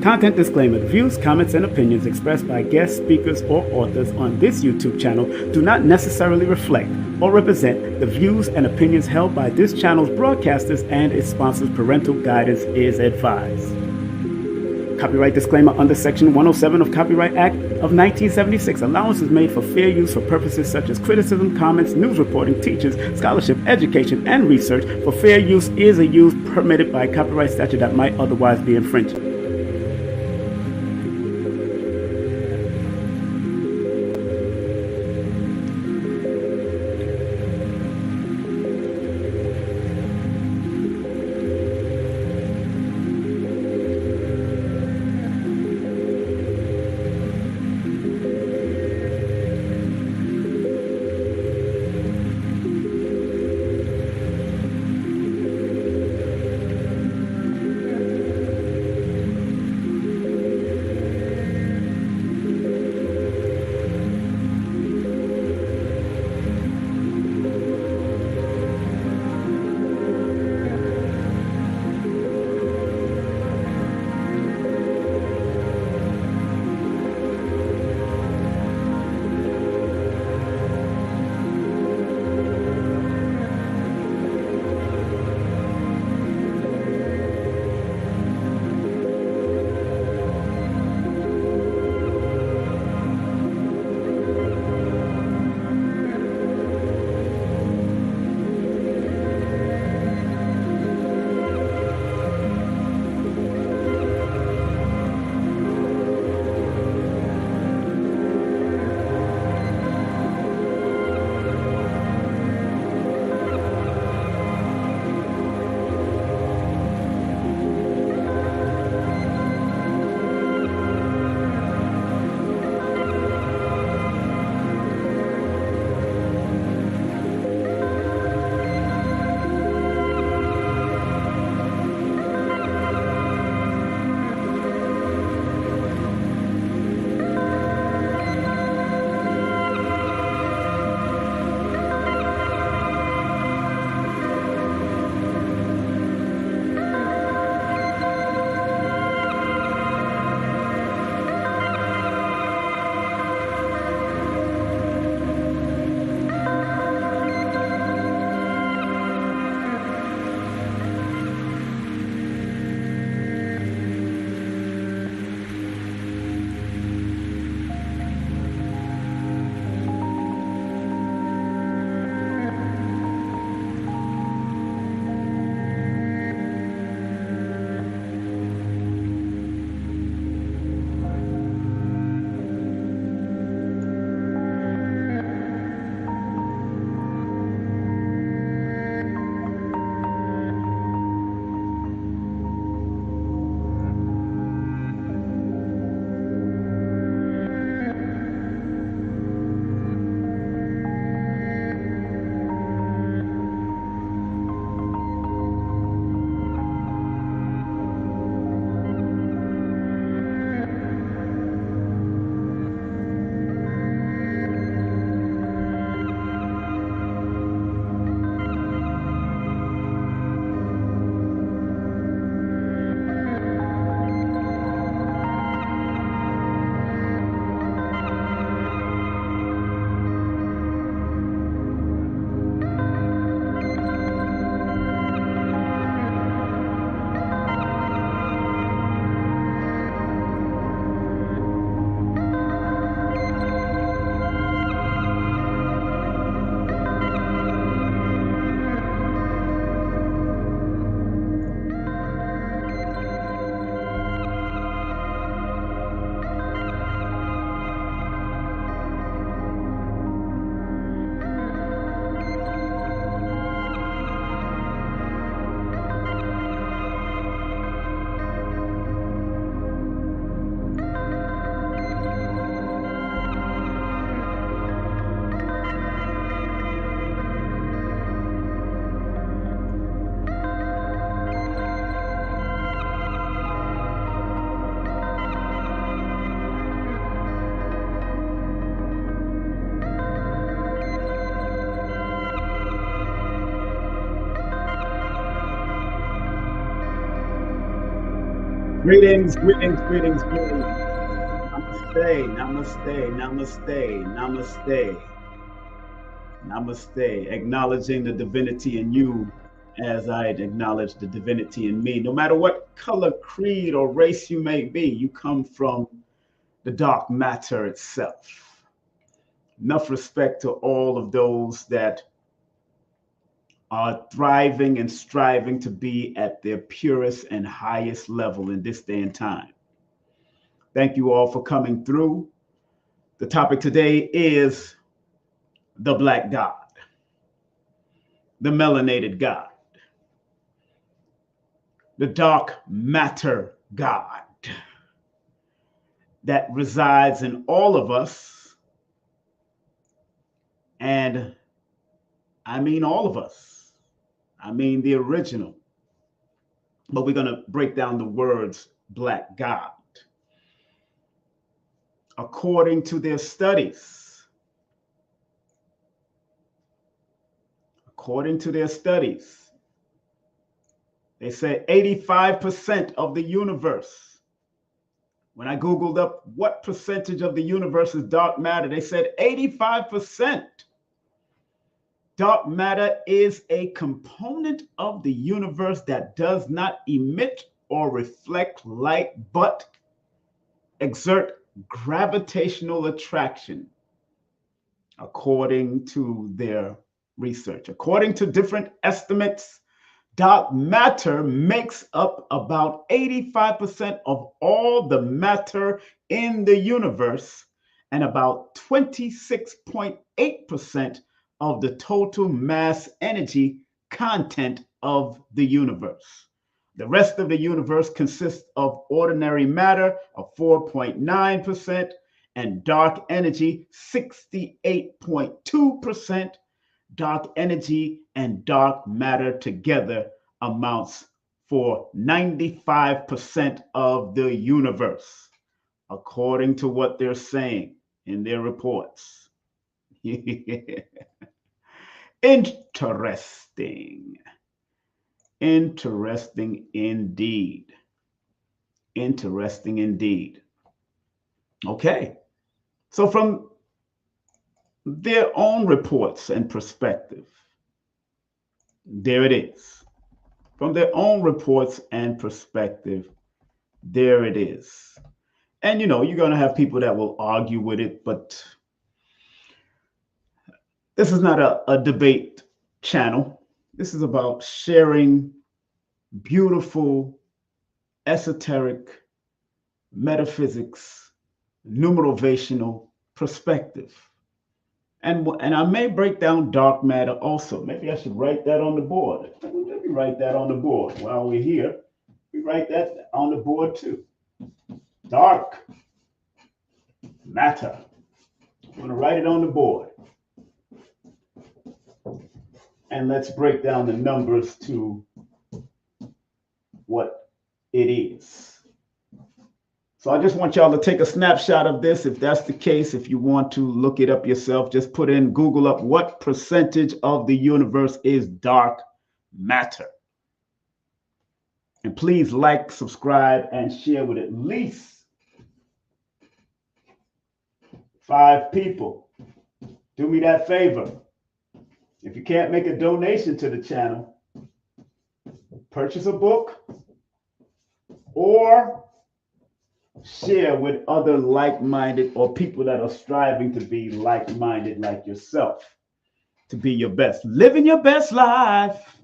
Content disclaimer. The views, comments, and opinions expressed by guest speakers or authors on this YouTube channel do not necessarily reflect or represent the views and opinions held by this channel's broadcasters and its sponsors. Parental guidance is advised. Copyright disclaimer under Section 107 of Copyright Act of 1976. Allowance is made for fair use for purposes such as criticism, comments, news reporting, teachers, scholarship, education, and research. For fair use is a use permitted by copyright statute that might otherwise be infringed. Greetings, greetings, greetings, greetings. Namaste, namaste, namaste, namaste, namaste. Acknowledging the divinity in you as I acknowledge the divinity in me. No matter what color, creed, or race you may be, you come from the dark matter itself. Enough respect to all of those that are thriving and striving to be at their purest and highest level in this day and time. Thank you all for coming through. The topic today is the Black God, the melanated God, the dark matter God that resides in all of us. And I mean all of us. I mean the original. But we're going to break down the words Black God. According to their studies, they say 85% of the universe. When I Googled up what percentage of the universe is dark matter, they said 85%. Dark matter is a component of the universe that does not emit or reflect light, but exert gravitational attraction, according to their research. According to different estimates, dark matter makes up about 85% of all the matter in the universe and about 26.8% of the total mass energy content of the universe. The rest of the universe consists of ordinary matter of 4.9% and dark energy 68.2%. Dark energy and dark matter together amounts for 95% of the universe, according to what they're saying in their reports. Interesting. Interesting indeed. Interesting indeed. Okay. So from their own reports and perspective, there it is. From their own reports and perspective, there it is. And you know, you're going to have people that will argue with it, but this is not a debate channel. This is about sharing beautiful, esoteric, metaphysics, numerovational perspective. And I may break down dark matter also. Maybe I should write that on the board. Let me write that on the board while we're here. We write that on the board too. Dark matter. I'm going to write it on the board. And let's break down the numbers to what it is. So I just want y'all to take a snapshot of this. If that's the case, if you want to look it up yourself, just put in Google up what percentage of the universe is dark matter. And please like, subscribe, and share with at least 5 people. Do me that favor. If you can't make a donation to the channel, purchase a book or share with other like-minded or people that are striving to be like-minded like yourself, to be your best. Living your best life.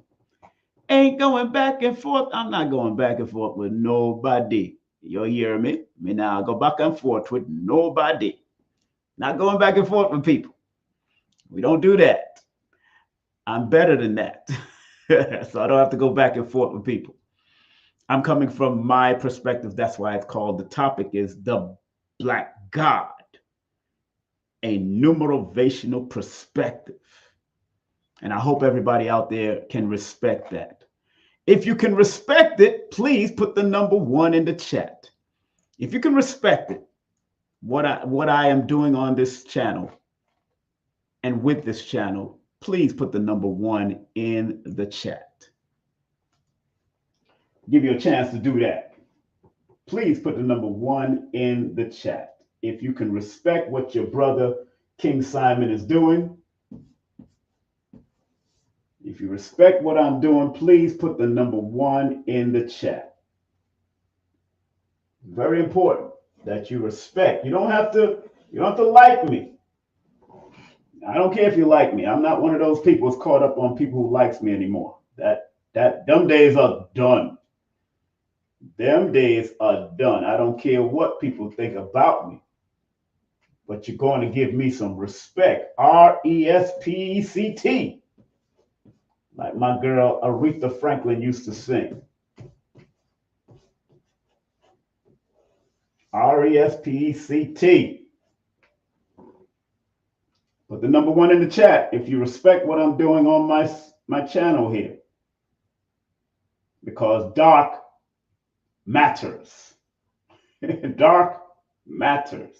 Ain't going back and forth. I'm not going back and forth with nobody. You hear me? Me now go back and forth with nobody. Not going back and forth with people. We don't do that. I'm better than that. So I don't have to go back and forth with people. I'm coming from my perspective. That's why it's called, the topic is the Black God, a numerovational perspective. And I hope everybody out there can respect that. If you can respect it, please put the number 1 in the chat. If you can respect it, what I am doing on this channel and with this channel, please put the number 1 in the chat. Give you a chance to do that. please put the number 1 in the chat. If you can respect what your brother King Simon is doing, if you respect what I'm doing, please put the number 1 in the chat. Very important that you respect. You don't have to like me. I don't care if you like me. I'm not one of those people who's caught up on people who likes me anymore. Them days are done. Them days are done. I don't care what people think about me. But you're going to give me some respect. RESPECT. Like my girl Aretha Franklin used to sing. RESPECT. Put the number 1 in the chat if you respect what I'm doing on my channel here. Because dark matters. Dark matters.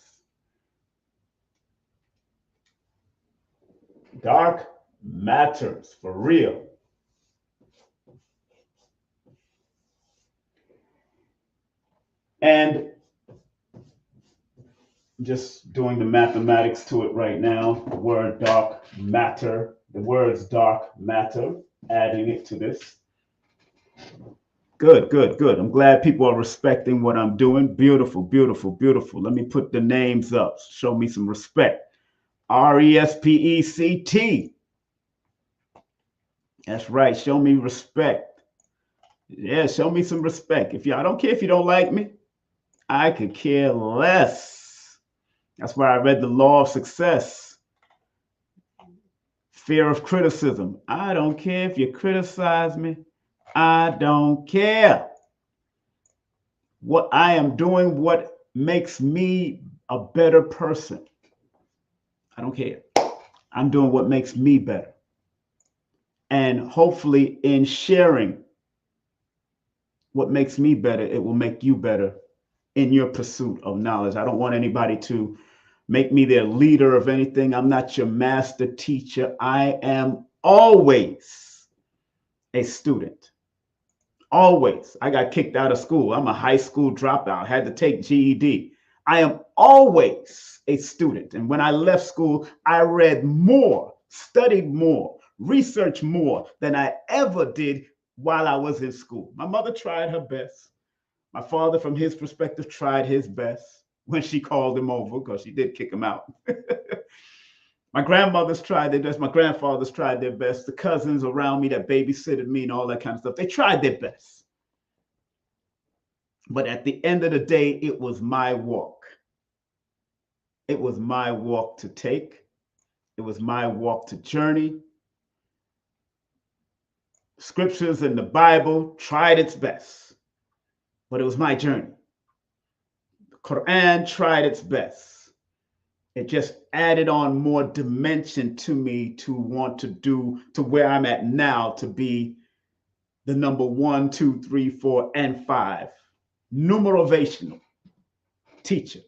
Dark matters for real. And just doing the mathematics to it right now. The word dark matter, the words dark matter, adding it to this. Good, good, good. I'm glad people are respecting what I'm doing. Beautiful, beautiful, beautiful. Let me put the names up. Show me some respect. RESPECT. That's right. Show me respect. Yeah, show me some respect. I don't care if you don't like me. I could care less. That's why I read The Law of Success. Fear of criticism. I don't care if you criticize me. I don't care. What I am doing, what makes me a better person. I don't care. I'm doing what makes me better. And hopefully in sharing what makes me better, it will make you better in your pursuit of knowledge. I don't want anybody to make me their leader of anything. I'm not your master teacher. I am always a student. Always. I got kicked out of school. I'm a high school dropout. Had to take GED. I am always a student. And when I left school, I read more, studied more, researched more than I ever did while I was in school. My mother tried her best. My father, from his perspective, tried his best when she called him over, because she did kick him out. My grandmothers tried their best. My grandfathers tried their best. The cousins around me that babysitted me and all that kind of stuff, they tried their best. But at the end of the day, it was my walk. It was my walk to take. It was my walk to journey. Scriptures in the Bible tried its best, but it was my journey. The Quran tried its best. It just added on more dimension to me to want to do to where I'm at now, to be the number 1, 2, 3, 4, and 5 numerovational teacher.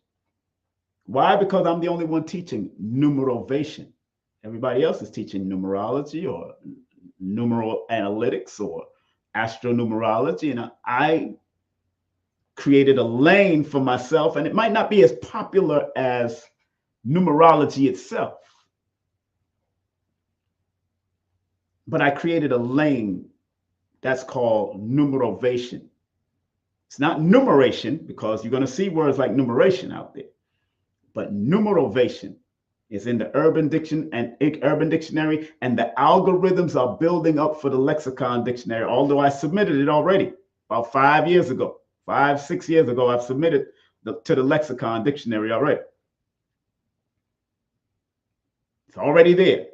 Why? Because I'm the only one teaching numerovation. Everybody else is teaching numerology or numeral analytics or astronumerology, and I created a lane for myself, and it might not be as popular as numerology itself, but I created a lane that's called numerovation. It's not numeration, because you're going to see words like numeration out there, but numerovation is in the Urban Dictionary, and the algorithms are building up for the Lexicon Dictionary, although I submitted it already about 5 years ago. 5, 6 years ago, I've submitted to the Lexicon Dictionary already. It's already there.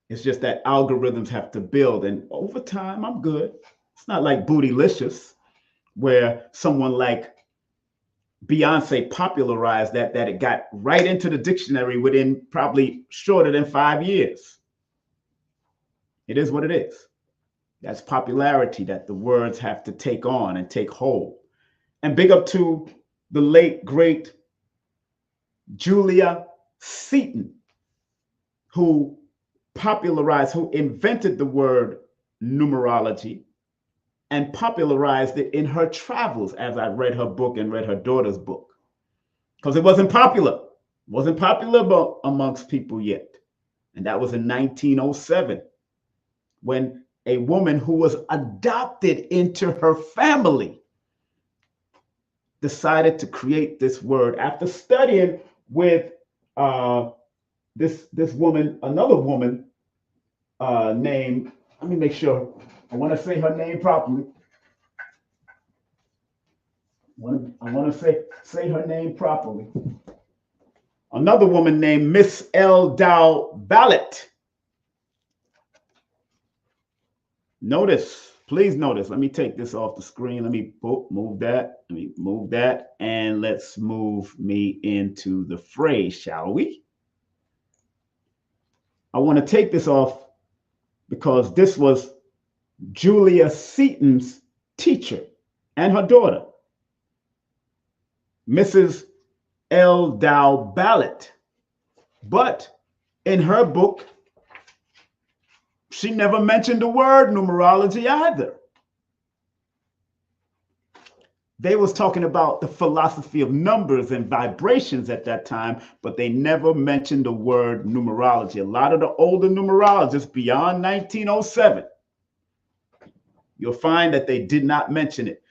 It's just that algorithms have to build, and over time, I'm good. It's not like Bootylicious, where someone like Beyonce popularized that it got right into the dictionary within probably shorter than 5 years. It is what it is. That's popularity that the words have to take on and take hold. And big up to the late, great Julia Seton, who invented the word numerology and popularized it in her travels as I read her book and read her daughter's book. Because it wasn't popular. It wasn't popular amongst people yet. And that was in 1907, when a woman who was adopted into her family decided to create this word after studying with this woman, another woman named, let me make sure, I want to say her name properly. I want to say her name properly. Another woman named Miss L. Dow Ballot. Please notice. Let me take this off the screen. Let me move that. Let me move that. And let's move me into the phrase, shall we? I want to take this off because this was Julia Seaton's teacher and her daughter, Mrs. L. Dow Ballot. But in her book, she never mentioned the word numerology either. They was talking about the philosophy of numbers and vibrations at that time, but they never mentioned the word numerology. A lot of the older numerologists beyond 1907, you'll find that they did not mention it.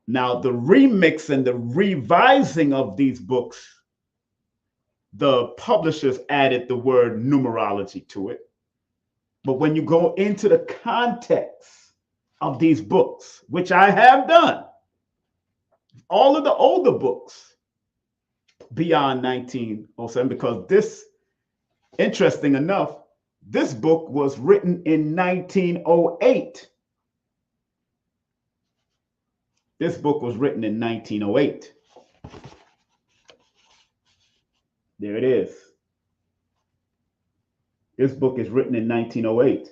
Now, the remix and the revising of these books, the publishers added the word numerology to it. But when you go into the context of these books, which I have done, all of the older books beyond 1907, because this, interesting enough, this book was written in 1908. This book was written in 1908. There it is. This book is written in 1908.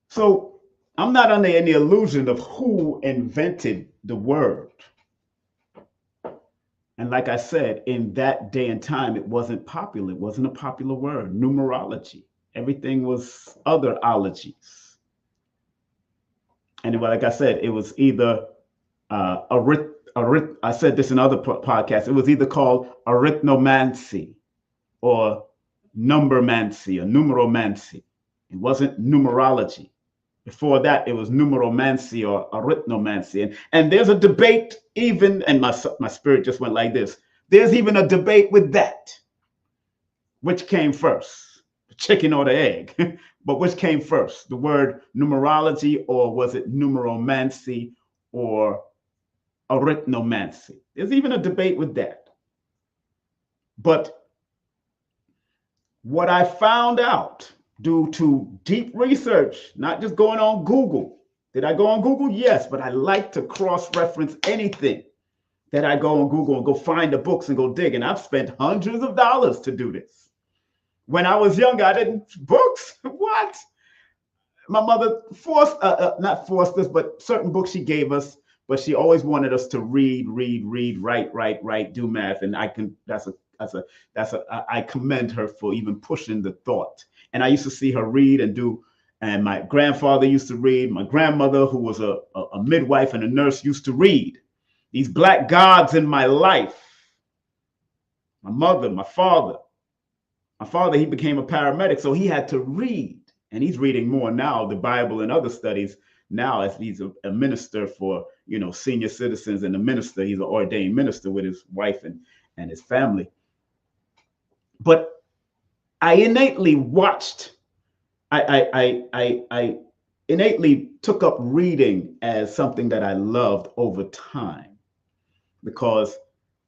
So I'm not under any illusion of who invented the word. And like I said, in that day and time, it wasn't popular. It wasn't a popular word, numerology. Everything was other ologies. And like I said, it was either I said this in other podcasts, it was either called arithnomancy or numbermancy or numeromancy. It wasn't numerology. Before that, it was numeromancy or arithnomancy. And there's a debate even, and my spirit just went like this. There's even a debate with that. Which came first, the chicken or the egg? But which came first, the word numerology, or was it numeromancy or arithnomancy? There's even a debate with that. But what I found out due to deep research, not just going on Google. Did I go on Google? Yes, but I like to cross-reference anything that I go on Google and go find the books and go dig. And I've spent hundreds of dollars to do this. When I was young, I didn't, books, what? My mother not forced us, but certain books she gave us, but she always wanted us to read, write, do math. And I commend her for even pushing the thought. And I used to see her read and do, and my grandfather used to read. My grandmother, who was a midwife and a nurse, used to read. These black gods in my life. My mother, my father. My father, he became a paramedic, so he had to read. And he's reading more now, the Bible and other studies now, as he's a minister for, senior citizens, and a minister. He's an ordained minister with his wife and his family. But I innately watched, I innately took up reading as something that I loved over time, because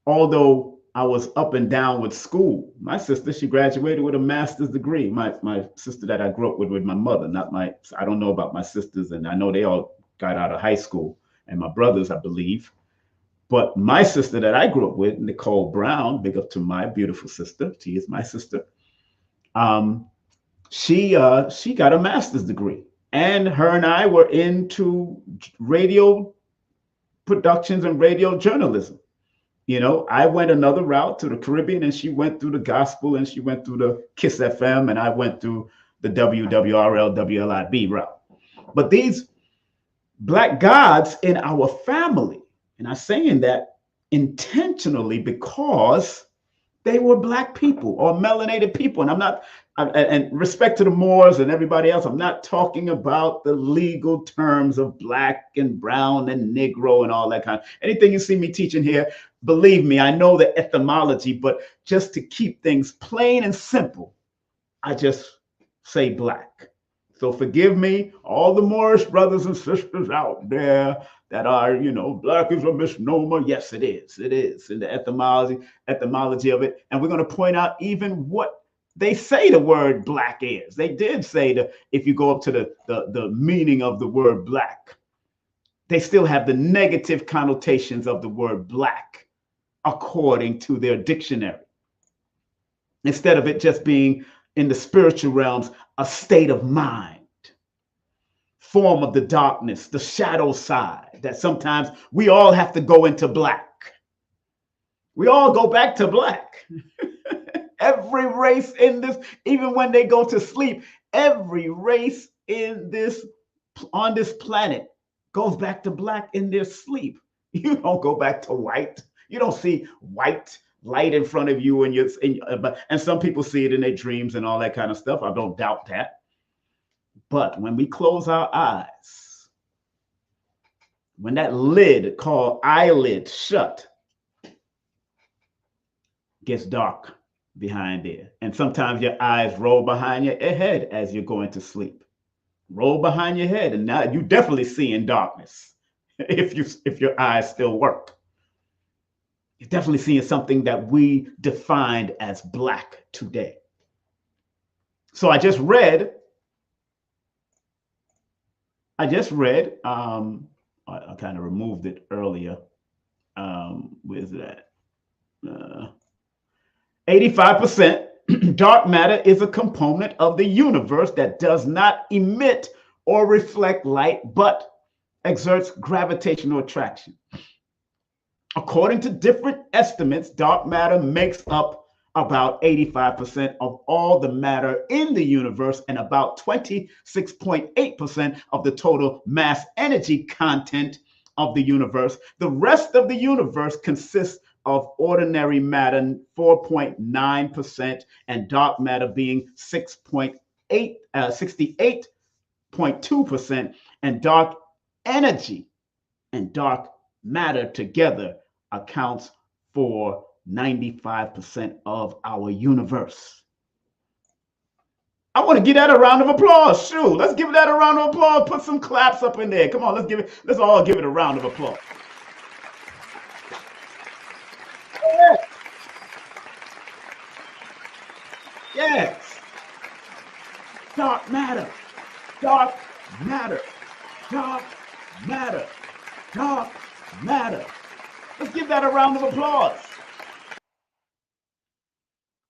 although I was up and down with school, my sister, she graduated with a master's degree. My sister that I grew up with my mother, I don't know about my sisters, and I know they all got out of high school, and my brothers, I believe. But my sister that I grew up with, Nicole Brown, big up to my beautiful sister, she is my sister. She got a master's degree, and her and I were into radio productions and radio journalism. I went another route to the Caribbean, and she went through the gospel, and she went through the Kiss FM, and I went through the WWRL, WLIB route. But these black gods in our family, and I'm saying that intentionally because they were black people or melanated people. And I'm not, and respect to the Moors and everybody else, I'm not talking about the legal terms of black and brown and Negro and all that kind of, anything you see me teaching here, believe me, I know the etymology, but just to keep things plain and simple, I just say black. So forgive me, all the Moorish brothers and sisters out there that are, black is a misnomer. Yes, it is. It is in the etymology of it. And we're going to point out even what they say the word black is. They did say that if you go up to the meaning of the word black, they still have the negative connotations of the word black according to their dictionary. Instead of it just being in the spiritual realms, a state of mind, form of the darkness, the shadow side, that sometimes we all have to go into black. We all go back to black. Every race in this, even when they go to sleep, every race on this planet goes back to black in their sleep. You don't go back to white. You don't see white light in front of you and some people see it in their dreams and all that kind of stuff. I don't doubt that. But when we close our eyes, when that lid called eyelid shut, gets dark behind there. And sometimes your eyes roll behind your head as you're going to sleep. Roll behind your head, and now you definitely see in darkness if your eyes still work. You're definitely seeing something that we defined as black today. So I just read, I kind of removed it earlier. Where's that? 85% dark matter is a component of the universe that does not emit or reflect light, but exerts gravitational attraction. According to different estimates, dark matter makes up about 85% of all the matter in the universe and about 26.8% of the total mass energy content of the universe. The rest of the universe consists of ordinary matter, 4.9%, and dark matter being 68.2%, and dark energy and dark matter together accounts for 95% of our universe. I want to give that a round of applause. Shoot, let's give that a round of applause. Put some claps up in there. Come on, let's all give it a round of applause. Yes. Yes. Dark matter. Dark matter. Dark matter. Dark matter. Let's give that a round of applause.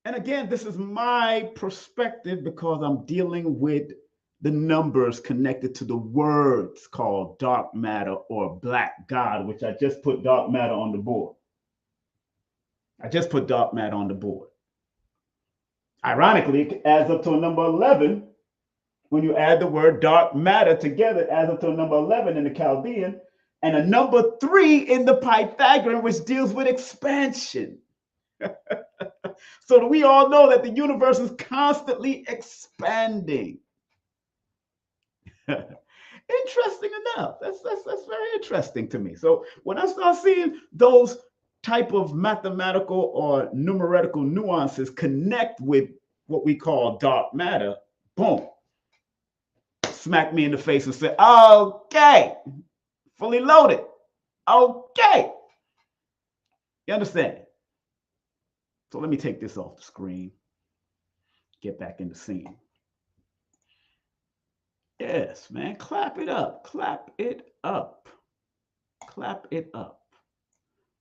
And again, this is my perspective because I'm dealing with the numbers connected to the words called dark matter or black God, which I just put dark matter on the board. Ironically, it adds up to a number 11. When you add the word dark matter together, it adds up to a number 11 in the Chaldean and a number 3 in the Pythagorean, which deals with expansion. So we all know that the universe is constantly expanding. Interesting enough. That's very interesting to me. So when I start seeing those type of mathematical or numerical nuances connect with what we call dark matter, boom, smack me in the face and say, okay, fully loaded. Okay. You understand? So let me take this off the screen, get back in the scene. Yes, man, clap it up, clap it up, clap it up.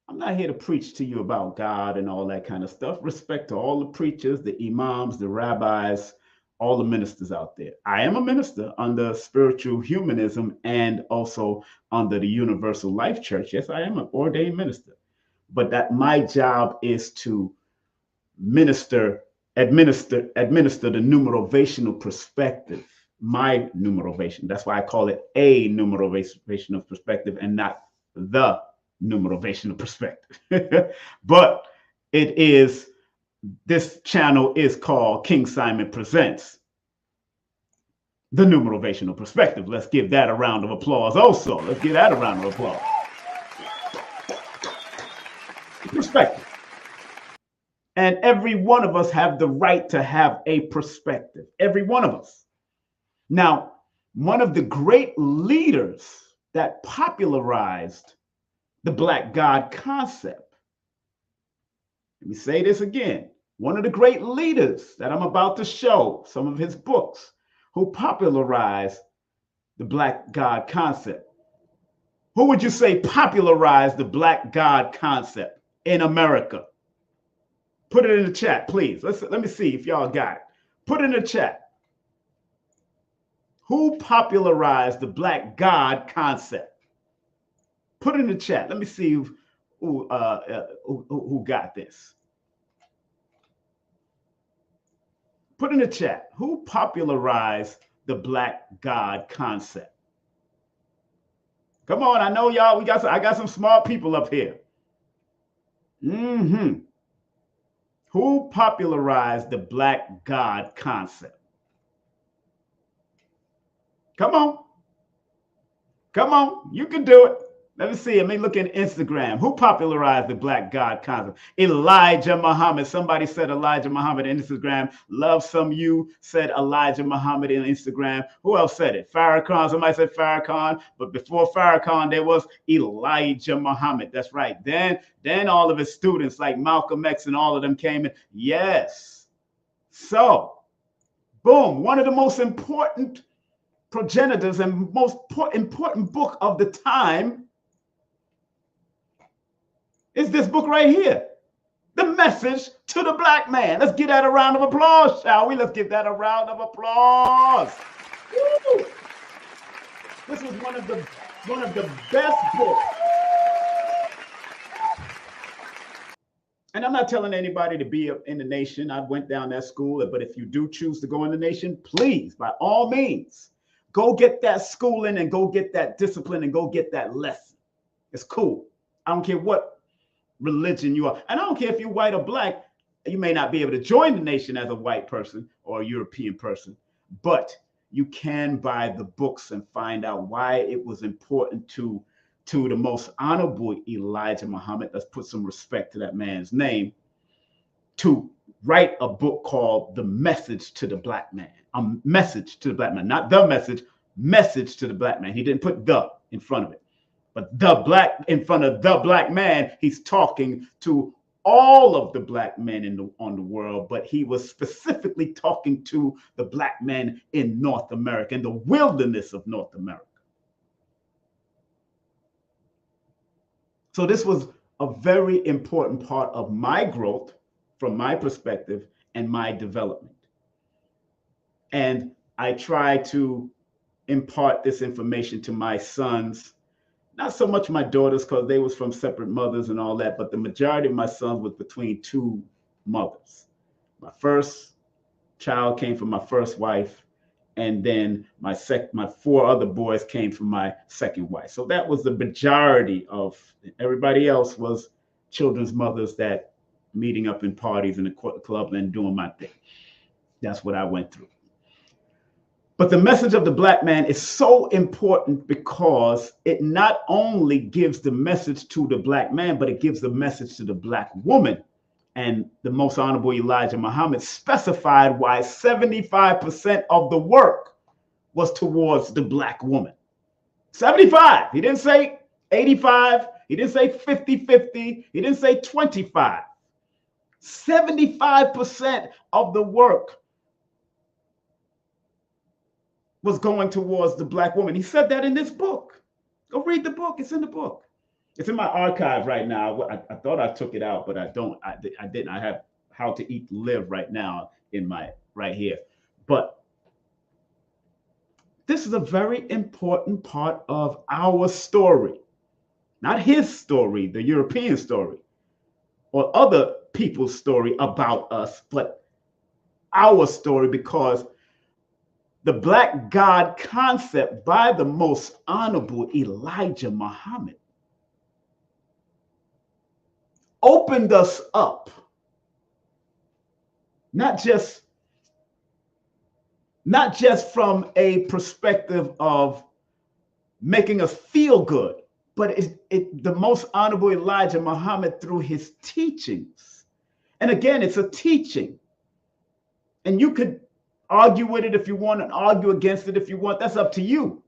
I'm not here to preach to you about God and all that kind of stuff. Respect to all the preachers, the imams, the rabbis, all the ministers out there. I am a minister under spiritual humanism and also under the Universal Life Church. Yes, I am an ordained minister, but that my job is to minister administer the numerovational perspective, my numerovation. That's why I call it a numerovational perspective and not the numerovational perspective. But it is, this channel is called King Simon Presents the Numerovational Perspective. Let's give that a round of applause also. Let's give that a round of applause. Perspective. And every one of us have the right to have a perspective. Every one of us. Now, one of the great leaders that popularized the Black God concept, let me say this again, one of the great leaders that I'm about to show some of his books, who popularized the Black God concept. Who would you say popularized the Black God concept in America? Put it in the chat, please. Let me see if y'all got it. Put it in the chat. Who popularized the Black God concept? Put it in the chat. Let me see who got this. Put in the chat. Who popularized the Black God concept? Come on, I know y'all. I got some smart people up here. Who popularized the Black God concept? Come on. Come on. You can do it. Let me see. Let me look at Instagram. Who popularized the Black God concept? Elijah Muhammad. Somebody said Elijah Muhammad on Instagram. Love Some You said Elijah Muhammad on Instagram. Who else said it? Farrakhan. Somebody said Farrakhan. But before Farrakhan, there was Elijah Muhammad. That's right. Then all of his students like Malcolm X and all of them came in. Yes. So, boom. One of the most important progenitors and most important book of the time is this book right here, The Message to the Black Man. Let's give that a round of applause, shall we? Let's give that a round of applause. Woo! This was one of the best books. And I'm not telling anybody to be in the nation. I went down that school, but if you do choose to go in the nation, please, by all means, go get that schooling and go get that discipline and go get that lesson. It's cool. I don't care what religion you are. And I don't care if you're white or black. You may not be able to join the nation as a white person or a European person, but you can buy the books and find out why it was important to the most honorable Elijah Muhammad. Let's put some respect to that man's name, to write a book called The Message to the Black Man. A message to the black man, not the message to the black man. He didn't put the in front of it. But the black in front of the black man, he's talking to all of the black men on the world, but he was specifically talking to the black men in North America, in the wilderness of North America. So this was a very important part of my growth from my perspective and my development. And I try to impart this information to my sons, not so much my daughters, because they was from separate mothers and all that, but the majority of my sons was between two mothers. My first child came from my first wife, and then my four other boys came from my second wife. So that was the majority of everybody else was children's mothers that meeting up in parties in the club and doing my thing. That's what I went through. But the message of the black man is so important because it not only gives the message to the black man, but it gives the message to the black woman. And the most honorable Elijah Muhammad specified why 75% of the work was towards the black woman. 75. He didn't say 85. He didn't say 50-50. He didn't say 25. 75% of the work was going towards the black woman. He said that in this book. Go read the book. It's in the book. It's in my archive right now. I thought I took it out, but I don't. I didn't. I have How to Eat and Live right now in my right here. But this is a very important part of our story, not his story, the European story, or other people's story about us, but our story, because the black God concept by the most honorable Elijah Muhammad opened us up, not just from a perspective of making us feel good, but the most honorable Elijah Muhammad, through his teachings. And again, it's a teaching. And you could argue with it if you want, and argue against it if you want. That's up to you.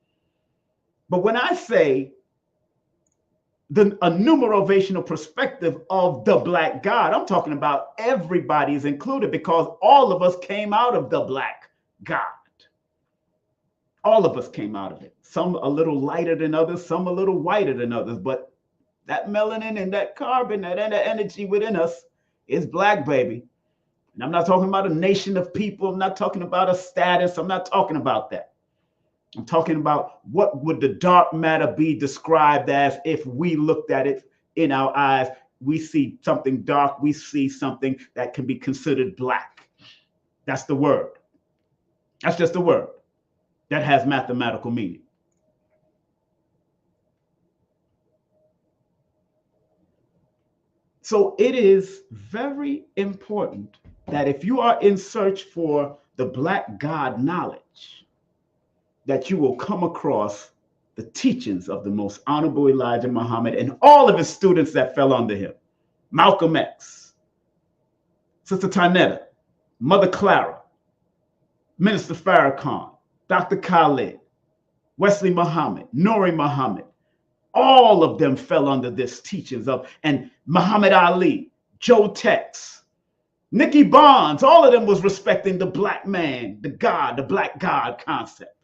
But when I say a numerovational perspective of the black God, I'm talking about everybody's included, because all of us came out of the black God. All of us came out of it. Some a little lighter than others, some a little whiter than others, but that melanin and that carbon, that energy within us is black, baby. And I'm not talking about a nation of people. I'm not talking about a status. I'm not talking about that. I'm talking about what would the dark matter be described as if we looked at it in our eyes. We see something dark. We see something that can be considered black. That's the word. That's just a word that has mathematical meaning. So it is very important that if you are in search for the black God knowledge, that you will come across the teachings of the most honorable Elijah Muhammad and all of his students that fell under him. Malcolm X, Sister Tarnetta, Mother Clara, Minister Farrakhan, Dr. Khalid, Wesley Muhammad, Nuri Muhammad. All of them fell under this teachings of, and Muhammad Ali, Joe Tex, Nicky Barnes, all of them was respecting the black man, the God, the black God concept.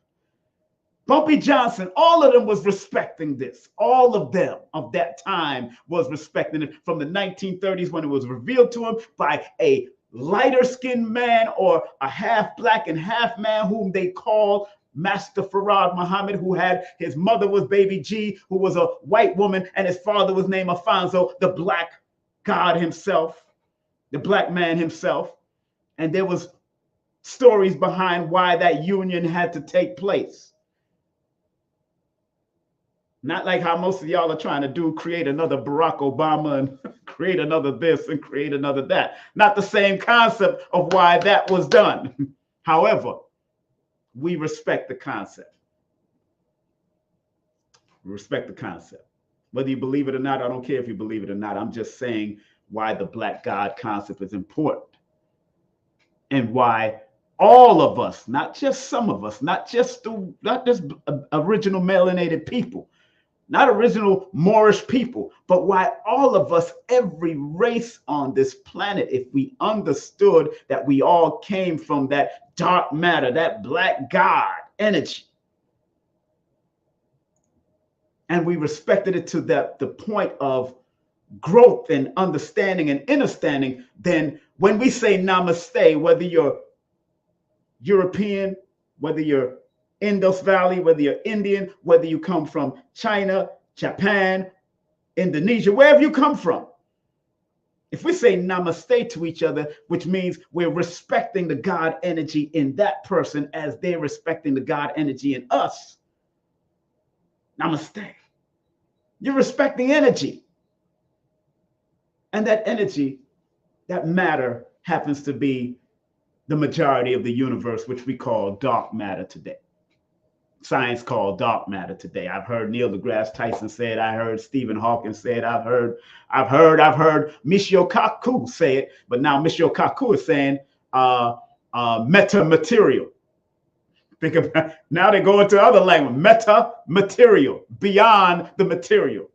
Bumpy Johnson, all of them was respecting this. All of them of that time was respecting it, from the 1930s when it was revealed to him by a lighter skinned man or a half black and half man whom they called Master Farad Muhammad, who had his mother was Baby G, who was a white woman, and his father was named Alfonso, the black God himself, the black man himself. And there was stories behind why that union had to take place. Not like how most of y'all are trying to do, create another Barack Obama and create another this and create another that. Not the same concept of why that was done. However, we respect the concept. We respect the concept. Whether you believe it or not, I don't care if you believe it or not. I'm just saying why the black God concept is important. And why all of us, not just some of us, not just original melanated people, not original Moorish people, but why all of us, every race on this planet, if we understood that we all came from that dark matter, that black God energy, and we respected it to the point of growth and understanding and understanding, then when we say namaste, whether you're European, whether you're Indus Valley, whether you're Indian, whether you come from China, Japan, Indonesia, wherever you come from, if we say namaste to each other, which means we're respecting the God energy in that person as they're respecting the God energy in us, namaste. You're respecting energy. And that energy, that matter, happens to be the majority of the universe, which we call dark matter today. Science called dark matter today. I've heard Neil deGrasse Tyson say it. I heard Stephen Hawking say it. I've heard Michio Kaku say it. But now Michio Kaku is saying metamaterial. Think about, now they go into other language. Metamaterial, beyond the material.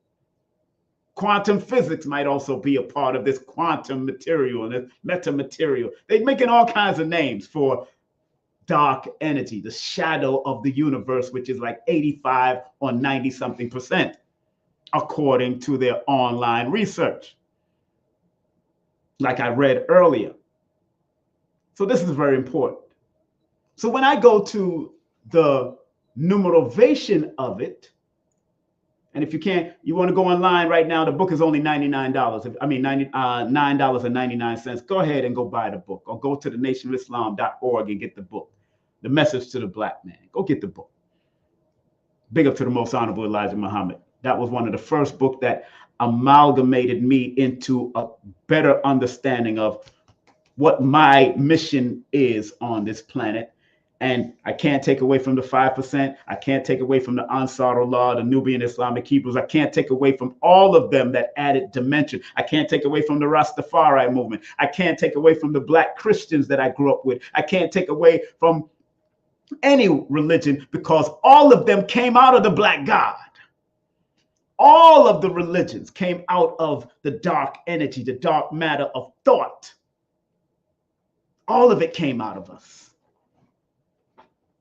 Quantum physics might also be a part of this quantum material and this metamaterial. They're making all kinds of names for dark energy, the shadow of the universe, which is like 85 or 90 something percent, according to their online research, like I read earlier. So this is very important. So when I go to the numerovation of it, And if you can't, you want to go online right now, the book is only $99. $9.99. Go ahead and go buy the book, or go to the nationofislam.org and get the book. The Message to the Black Man. Go get the book. Big up to the Most Honorable Elijah Muhammad. That was one of the first books that amalgamated me into a better understanding of what my mission is on this planet. And I can't take away from the 5%. I can't take away from the Ansarullah, the Nubian Islamic Hebrews. I can't take away from all of them that added dimension. I can't take away from the Rastafari movement. I can't take away from the Black Christians that I grew up with. I can't take away from any religion, because all of them came out of the Black God. All of the religions came out of the dark energy, the dark matter of thought. All of it came out of us.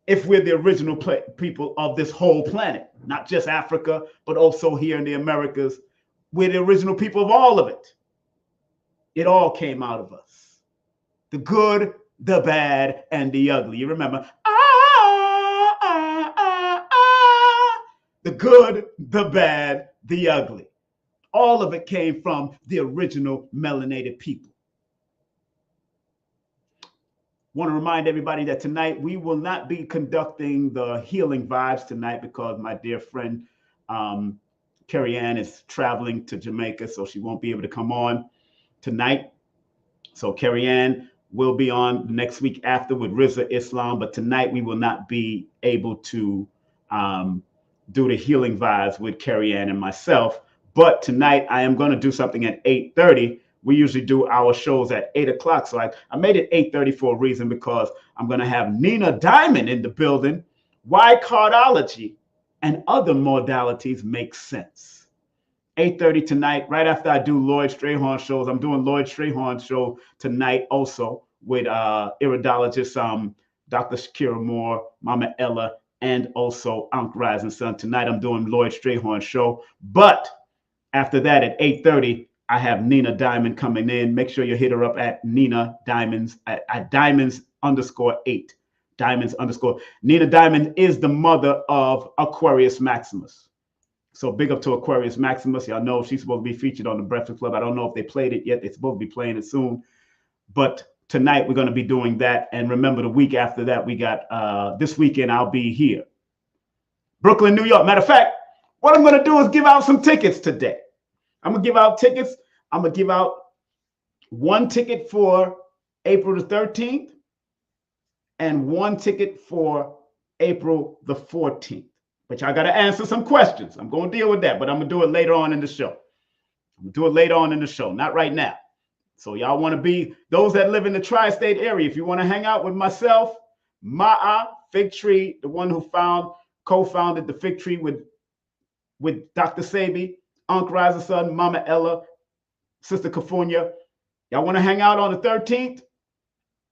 If we're the original people of this whole planet, not just Africa, but also here in the Americas, we're the original people of all of it. It all came out of us. The good, the bad, and the ugly. You remember, the good, the bad, the ugly. All of it came from the original melanated people. Want to remind everybody that tonight we will not be conducting the healing vibes tonight, because my dear friend Carrie Ann is traveling to Jamaica, so she won't be able to come on tonight. So Carrie Ann will be on next week after with Rizza Islam, but tonight we will not be able to do the healing vibes with Carrie Ann and myself. But tonight I am going to do something at 8:30. We usually do our shows at 8 o'clock. So I made it 8:30 for a reason, because I'm going to have Nina Diamond in the building. Why cardology and other modalities make sense. 8:30 tonight, right after I do Lloyd Strayhorn shows. I'm doing Lloyd Strayhorn show tonight also with iridologist Dr. Shakira Moore, Mama Ella, and also Ankh Rising Sun. Tonight I'm doing Lloyd Strayhorn show. But after that at 8:30, I have Nina Diamond coming in. Make sure you hit her up at Nina Diamonds at Diamonds_8. Diamonds_. Nina Diamond is the mother of Aquarius Maximus. So big up to Aquarius Maximus. Y'all know she's supposed to be featured on the Breakfast Club. I don't know if they played it yet. They're supposed to be playing it soon. But tonight we're going to be doing that. And remember, the week after that, we got this weekend, I'll be here. Brooklyn, New York. Matter of fact, what I'm going to do is give out some tickets today. I'm going to give out tickets. I'm going to give out one ticket for April the 13th and one ticket for April the 14th. But y'all got to answer some questions. I'm going to deal with that, but I'm going to do it later on in the show. I'm going to do it later on in the show, not right now. So y'all want to be, those that live in the tri-state area, if you want to hang out with myself, Ma'a, Fig Tree, the one who co-founded the Fig Tree with Dr. Sabi, Ankh Rising Sun, Mama Ella, Sister Kafunya. Y'all want to hang out on the 13th,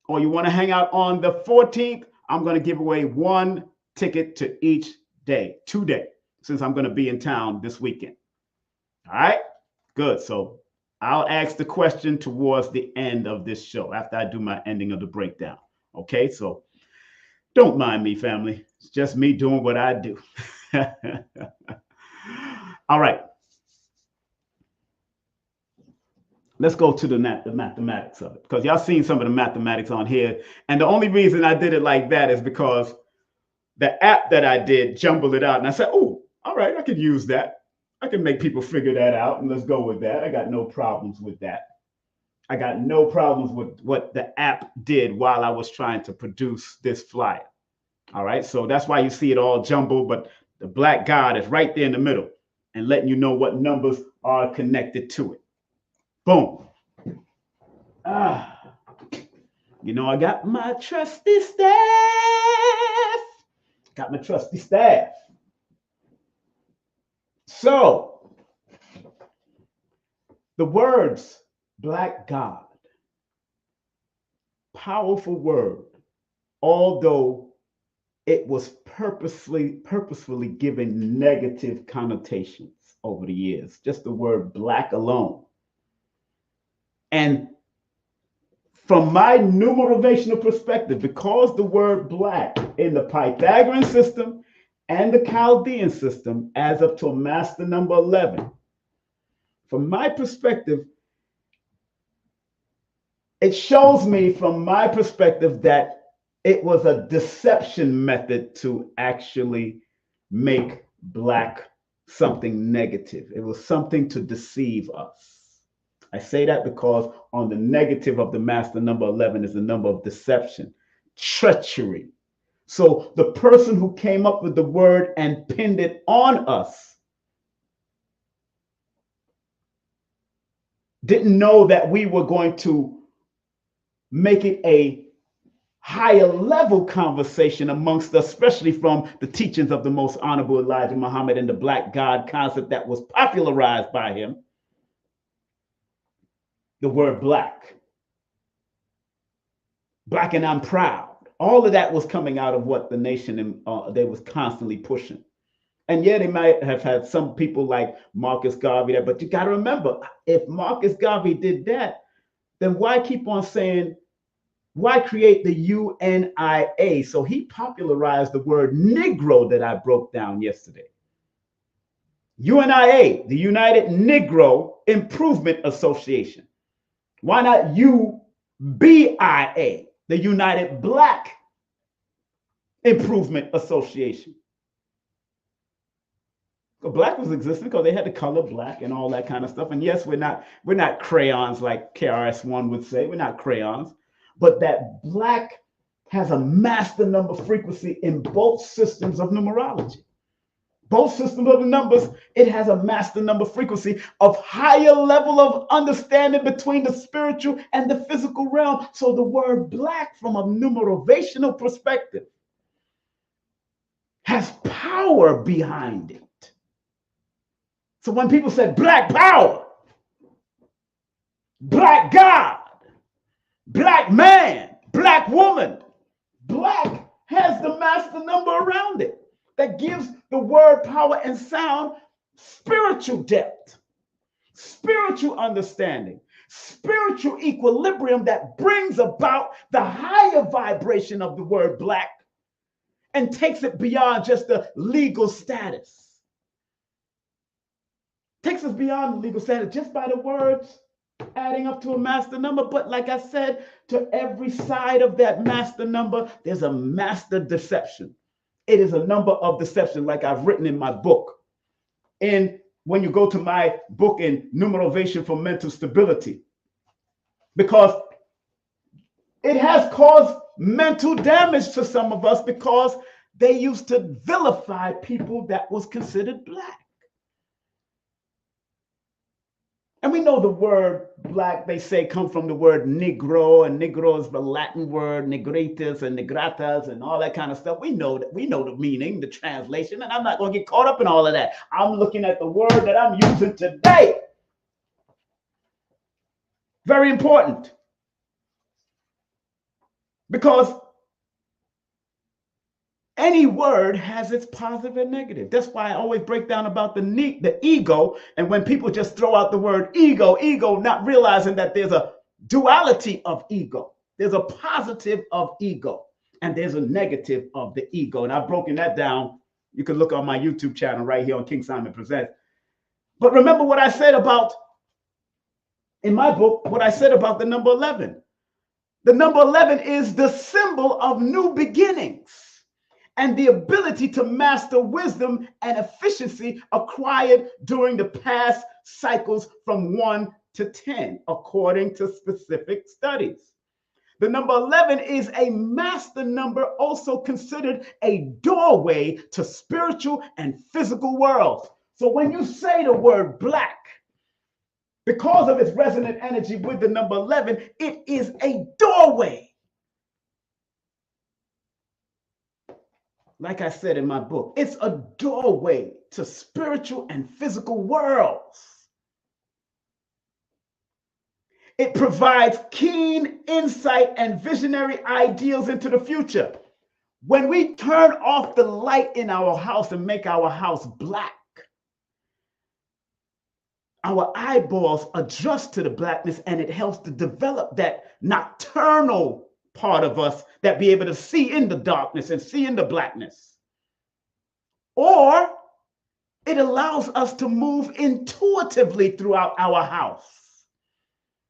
or you want to hang out on the 14th? I'm going to give away one ticket to each day, today, since I'm going to be in town this weekend. All right, good. So I'll ask the question towards the end of this show, after I do my ending of the breakdown. Okay, so don't mind me, family. It's just me doing what I do. All right. Let's go to the mathematics of it, because y'all seen some of the mathematics on here. And the only reason I did it like that is because the app that I did jumbled it out. And I said, oh, all right, I could use that. I can make people figure that out, and let's go with that. I got no problems with that. I got no problems with what the app did while I was trying to produce this flyer. All right, so that's why you see it all jumbled, but the Black God is right there in the middle and letting you know what numbers are connected to it. Boom. You know, I got my trusty staff. Got my trusty staff. So, the words Black God, powerful word, although it was purposefully given negative connotations over the years, just the word black alone. And from my numerovational perspective, because the word black in the Pythagorean system and the Chaldean system adds up to a master number 11. From my perspective, it shows me from my perspective that it was a deception method to actually make black something negative. It was something to deceive us. I say that because on the negative of the master number 11 is the number of deception, treachery. So the person who came up with the word and pinned it on us didn't know that we were going to make it a higher level conversation amongst us, especially from the teachings of the most honorable Elijah Muhammad and the black God concept that was popularized by him. The word black and I'm proud. All of that was coming out of what the nation they was constantly pushing. And yeah, they might have had some people like Marcus Garvey there, but you got to remember, if Marcus Garvey did that, then why keep on saying, why create the UNIA? So he popularized the word Negro that I broke down yesterday. UNIA, the United Negro Improvement Association. Why not UBIA, the United Black Improvement Association? Black was existing because they had the color black and all that kind of stuff. And yes, we're not crayons like KRS-One would say. We're not crayons. But that black has a master number frequency in both systems of numerology. Both systems of the numbers, it has a master number frequency of higher level of understanding between the spiritual and the physical realm. So the word black from a numerovational perspective has power behind it. So when people said black power, black God, black man, black woman, black has the master number around it that gives the word power and sound spiritual depth, spiritual understanding, spiritual equilibrium that brings about the higher vibration of the word black and takes it beyond just the legal status. Takes us beyond the legal status just by the words adding up to a master number. But like I said, to every side of that master number, there's a master deception. It is a number of deception, like I've written in my book. And when you go to my book in Numerovation for Mental Stability, because it has caused mental damage to some of us because they used to vilify people that was considered black. And we know the word black, they say, come from the word negro, and negro is the Latin word negritas and negratas and all that kind of stuff. We know that, we know the meaning, the translation, and I'm not going to get caught up in all of that. I'm looking at the word that I'm using today. Very important. Because any word has its positive and negative. That's why I always break down about the ego. And when people just throw out the word ego, not realizing that there's a duality of ego. There's a positive of ego and there's a negative of the ego. And I've broken that down. You can look on my YouTube channel right here on King Simon Presents. But remember what I said about, in my book, what I said about the number 11. The number 11 is the symbol of new beginnings and the ability to master wisdom and efficiency acquired during the past cycles from 1 to 10, according to specific studies. The number 11 is a master number, also considered a doorway to spiritual and physical worlds. So when you say the word black, because of its resonant energy with the number 11, it is a doorway. Like I said in my book, it's a doorway to spiritual and physical worlds. It provides keen insight and visionary ideals into the future. When we turn off the light in our house and make our house black, our eyeballs adjust to the blackness and it helps to develop that nocturnal part of us that be able to see in the darkness and see in the blackness. or it allows us to move intuitively throughout our house.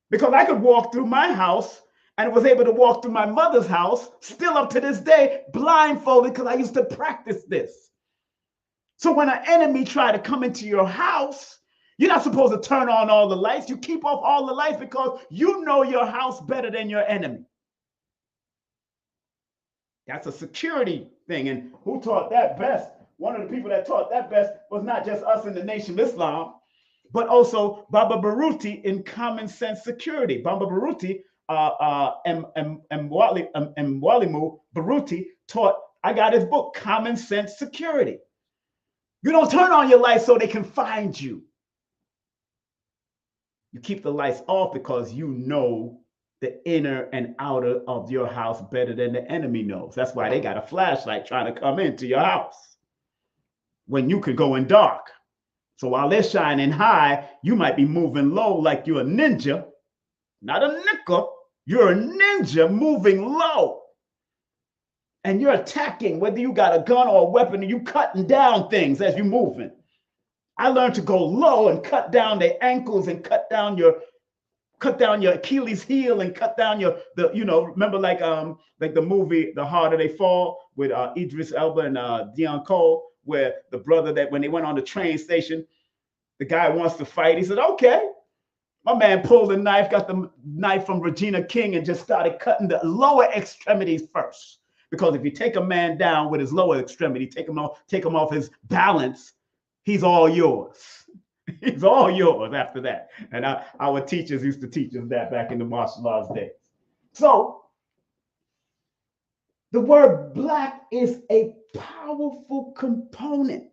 Because I could walk through my house and was able to walk through my mother's house, still up to this day, blindfolded, because I used to practice this. So when an enemy try to come into your house, you're not supposed to turn on all the lights. You keep off all the lights because you know your house better than your enemy. That's a security thing. And who taught that best? One of the people that taught that best was not just us in the Nation of Islam, but also Baba Baruti in Common Sense Security. Baba Baruti, Mwalimu Baruti taught, I got his book, Common Sense Security. You don't turn on your lights so they can find you. You keep the lights off because you know the inner and outer of your house better than the enemy knows. That's why they got a flashlight trying to come into your house when you could go in dark. So while they're shining high, you might be moving low like you're a ninja, not a nickel. You're a ninja moving low. And you're attacking, whether you got a gun or a weapon, and you cutting down things as you're moving. I learned to go low and cut down the ankles and cut down your Achilles heel and cut down remember like the movie The Harder They Fall with Idris Elba and Dion Cole, where the brother, that when they went on the train station, the guy wants to fight. He said, okay. My man pulled the knife, got the knife from Regina King, and just started cutting the lower extremities first. Because if you take a man down with his lower extremity, take him off his balance, he's all yours. He's all yours after that. And our teachers used to teach us that back in the martial arts days. So the word black is a powerful component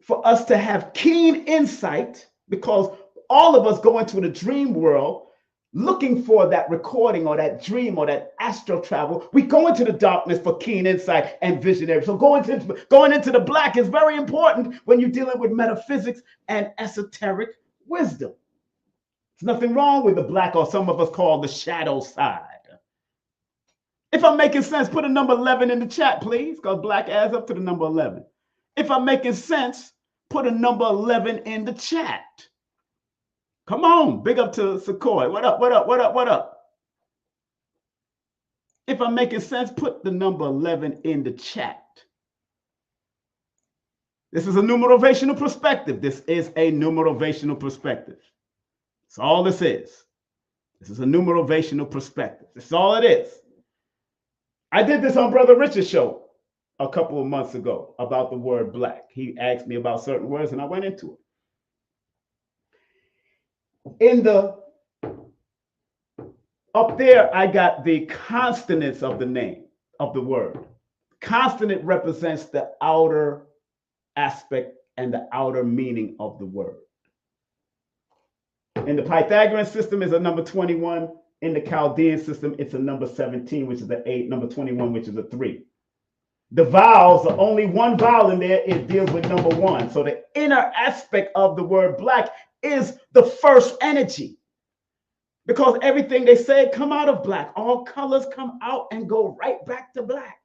for us to have keen insight, because all of us go into the dream world looking for that recording or that dream or that astral travel. We go into the darkness for keen insight and visionary. So going into the black is very important when you're dealing with metaphysics and esoteric wisdom. There's nothing wrong with the black, or some of us call the shadow side. If I'm making sense, put a number 11 in the chat, please, because black adds up to the number 11. If I'm making sense, put a number 11 in the chat. Come on, big up to Sequoia. What up, what up, what up, what up? If I'm making sense, put the number 11 in the chat. This is a numerovational perspective. This is a numerovational perspective. That's all this is. This is a numerovational perspective. That's all it is. I did this on Brother Richard's show a couple of months ago about the word black. He asked me about certain words and I went into it. Up there, I got the consonants of the name of the word. Consonant represents the outer aspect and the outer meaning of the word. In the Pythagorean system, is a number 21. In the Chaldean system, it's a number 17, which is the 8, number 21, which is a 3. The vowels, the only one vowel in there, it deals with number 1. So the inner aspect of the word black is the first energy, because everything they say come out of black. All colors come out and go right back to black.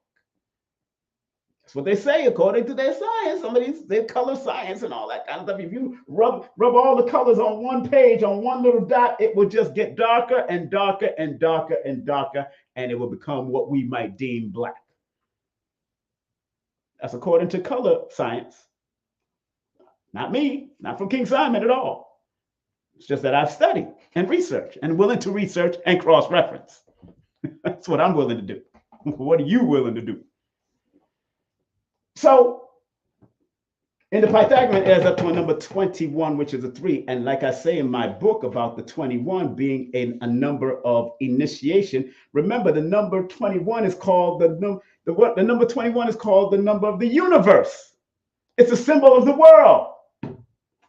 That's what they say according to their science. Some of these, their color science and all that kind of stuff. If you rub all the colors on one page, on one little dot, it will just get darker and darker and darker and darker, and it will become what we might deem black. That's according to color science. Not me, not from King Simon at all. It's just that I've studied and researched and willing to research and cross-reference. That's what I'm willing to do. What are you willing to do? So in the Pythagorean, it adds up to a number 21, which is a 3. And like I say in my book about the 21 being a number of initiation, remember the number 21 is called the number 21 is called the number of the universe. It's a symbol of the world.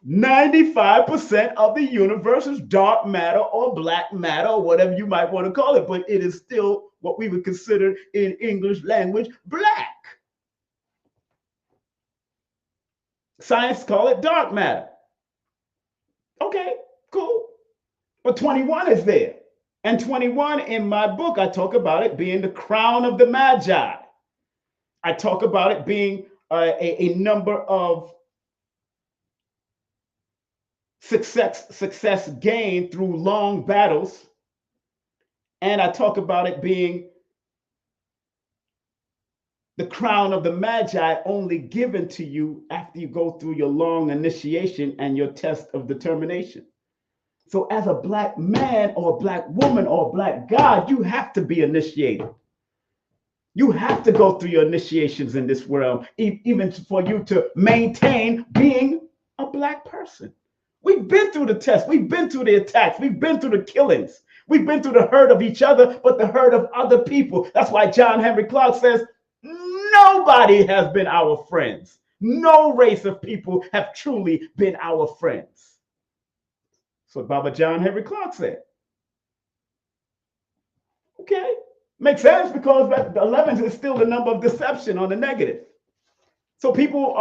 95% of the universe is dark matter or black matter or whatever you might want to call it, but it is still what we would consider in English language black. Science call it dark matter. Okay, cool. But 21 is there. And 21 in my book, I talk about it being the crown of the Magi. I talk about it being a number of success gained through long battles. And I talk about it being the crown of the Magi only given to you after you go through your long initiation and your test of determination. So as a black man or a black woman or a black god, you have to be initiated. You have to go through your initiations in this world, even for you to maintain being a black person. We've been through the tests. We've been through the attacks. We've been through the killings. We've been through the hurt of each other, but the hurt of other people. That's why John Henry Clark says, nobody has been our friends. No race of people have truly been our friends. That's what Baba John Henry Clark said. Okay. Makes sense because the 11 is still the number of deception on the negative. So people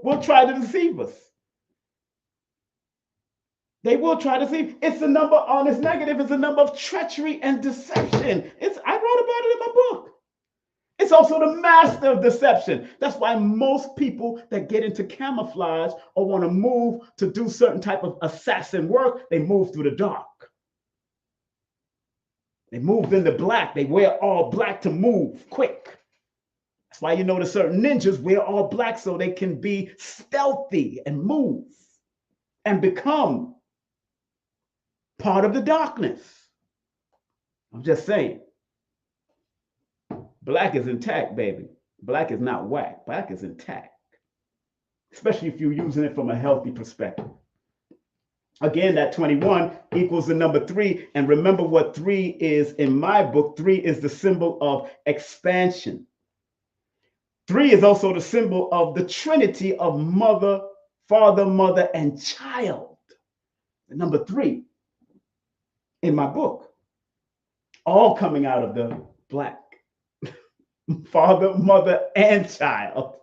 will try to deceive us. They will try to deceive. It's the number on this negative. It's the number of treachery and deception. I wrote about it in my book. It's also the master of deception. That's why most people that get into camouflage or want to move to do certain type of assassin work, they move through the dark. They moved into black. They wear all black to move quick. That's why you notice certain ninjas wear all black so they can be stealthy and move and become part of the darkness. I'm just saying. Black is intact, baby. Black is not whack. Black is intact, especially if you're using it from a healthy perspective. Again, that 21 equals the number 3. And remember what 3 is in my book. 3 is the symbol of expansion. 3 is also the symbol of the Trinity of mother, father, mother, and child. The number 3 in my book. All coming out of the black. Father, mother, and child.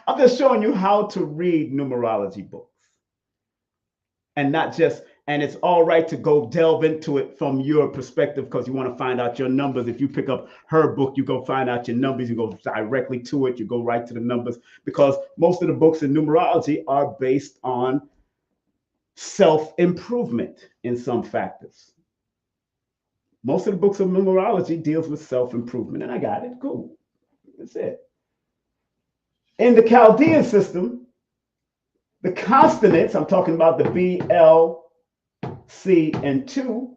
I'm just showing you how to read numerology books. And not just, and it's all right to go delve into it from your perspective because you want to find out your numbers. If you pick up her book, you go find out your numbers, you go directly to it, you go right to the numbers, because most of the books in numerology are based on self-improvement in some factors. Most of the books of numerology deals with self-improvement, and I got it, cool, that's it. In the Chaldean system, the consonants, I'm talking about the B, L, C, and 2,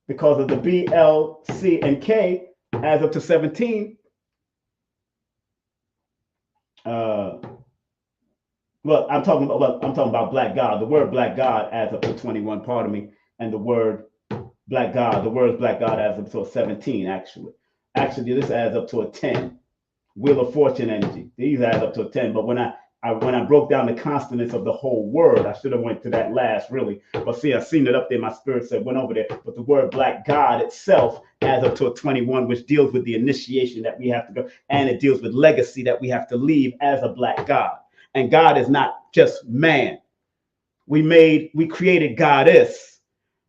because of the B, L, C, and K, adds up to 17. Well, I'm talking about black God. The word black God adds up to 21, pardon me, and the word black God, the word black God adds up to a 17, actually. Actually, this adds up to a 10. Wheel of Fortune energy. These add up to a 10, but when I broke down the consonants of the whole word, I should have went to that last, really. But see, I seen it up there. My spirit said went over there. But the word black God itself adds up to a 21, which deals with the initiation that we have to go, and it deals with legacy that we have to leave as a black God. And God is not just man. We created goddess,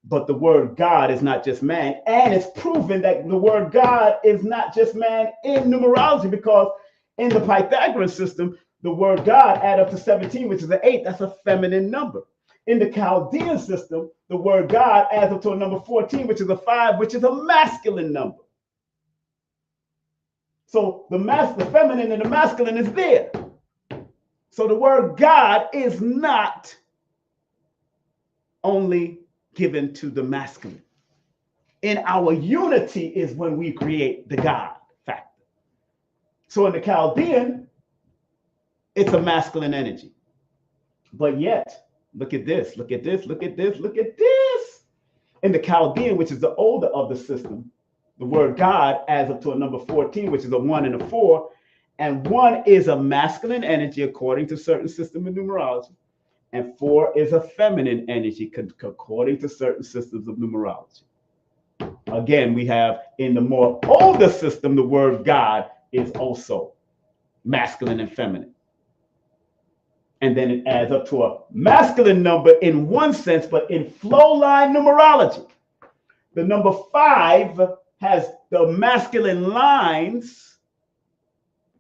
but the word God is not just man. And it's proven that the word God is not just man in numerology, because in the Pythagorean system, the word God add up to 17, which is an 8. That's a feminine number. In the Chaldean system, the word God adds up to a number 14, which is a 5, which is a masculine number. So the feminine and the masculine is there. So the word God is not only given to the masculine. In our unity is when we create the God factor. So in the Chaldean, it's a masculine energy. But yet, look at this, look at this, look at this, look at this. In the Chaldean, which is the older of the system, the word God adds up to a number 14, which is a 1 and a 4. And 1 is a masculine energy according to certain system of numerology. And 4 is a feminine energy according to certain systems of numerology. Again, we have in the more older system, the word God is also masculine and feminine. And then it adds up to a masculine number in one sense, but in flow line numerology, the number 5 has the masculine lines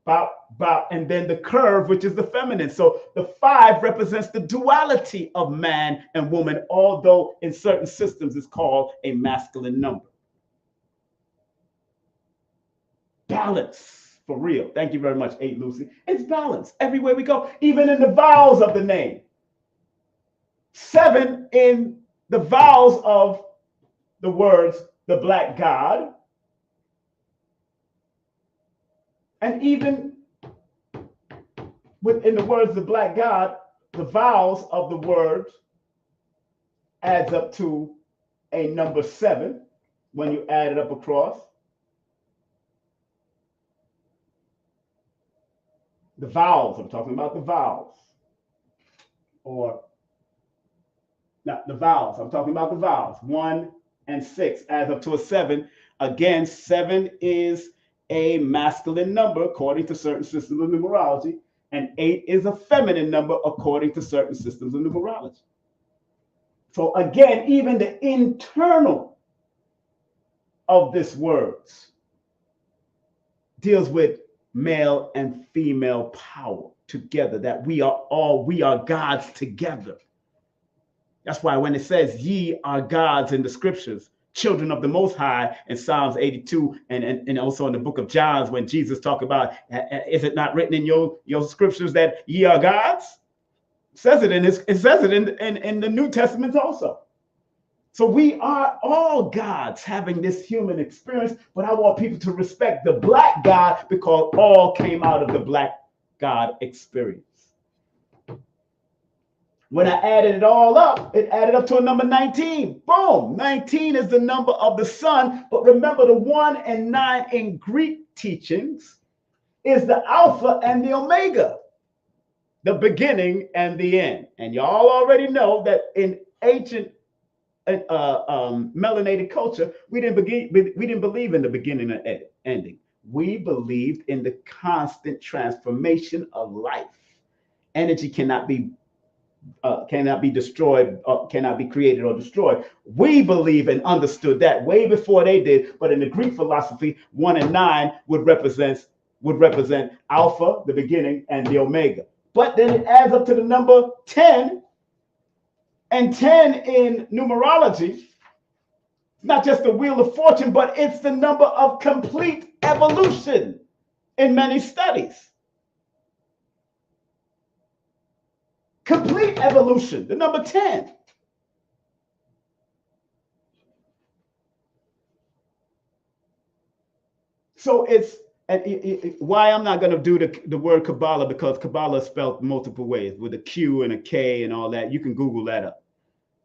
and then the curve, which is the feminine. So the 5 represents the duality of man and woman, although in certain systems it's called a masculine number. Balance, for real. Thank you very much, 8 Lucy. It's balance everywhere we go, even in the vowels of the name. 7 in the vowels of the words, the black God. And even within the words, the black God, the vowels of the words adds up to a number 7 when you add it up across. The vowels, I'm talking about the vowels. Or, not the vowels, I'm talking about the vowels. 1 and 6 adds up to a 7. Again, 7 is a masculine number according to certain systems of numerology, and 8 is a feminine number according to certain systems of numerology. So again, even the internal of this words deals with male and female power together, that we are gods together. That's why when it says ye are gods in the scriptures, children of the Most High, in Psalms 82, and also in the book of John, when Jesus talked about, is it not written in your scriptures that ye are gods? It says it in the New Testament also. So we are all gods having this human experience, but I want people to respect the black God because all came out of the black God experience. When I added it all up, it added up to a number 19. Boom! 19 is the number of the sun. But remember, the 1 and 9 in Greek teachings is the Alpha and the Omega, the beginning and the end. And y'all already know that in ancient melanated culture, we didn't believe in the beginning and ending. We believed in the constant transformation of life. Energy cannot be destroyed, cannot be created or destroyed. We believe and understood that way before they did. But in the Greek philosophy, 1 and 9 would represent Alpha, the beginning, and the Omega. But then it adds up to the number 10. And 10 in numerology, not just the wheel of fortune, but it's the number of complete evolution in many studies. Complete evolution, the number 10. So it's why I'm not going to do the word Kabbalah, because Kabbalah is spelled multiple ways with a Q and a K and all that. You can Google that up.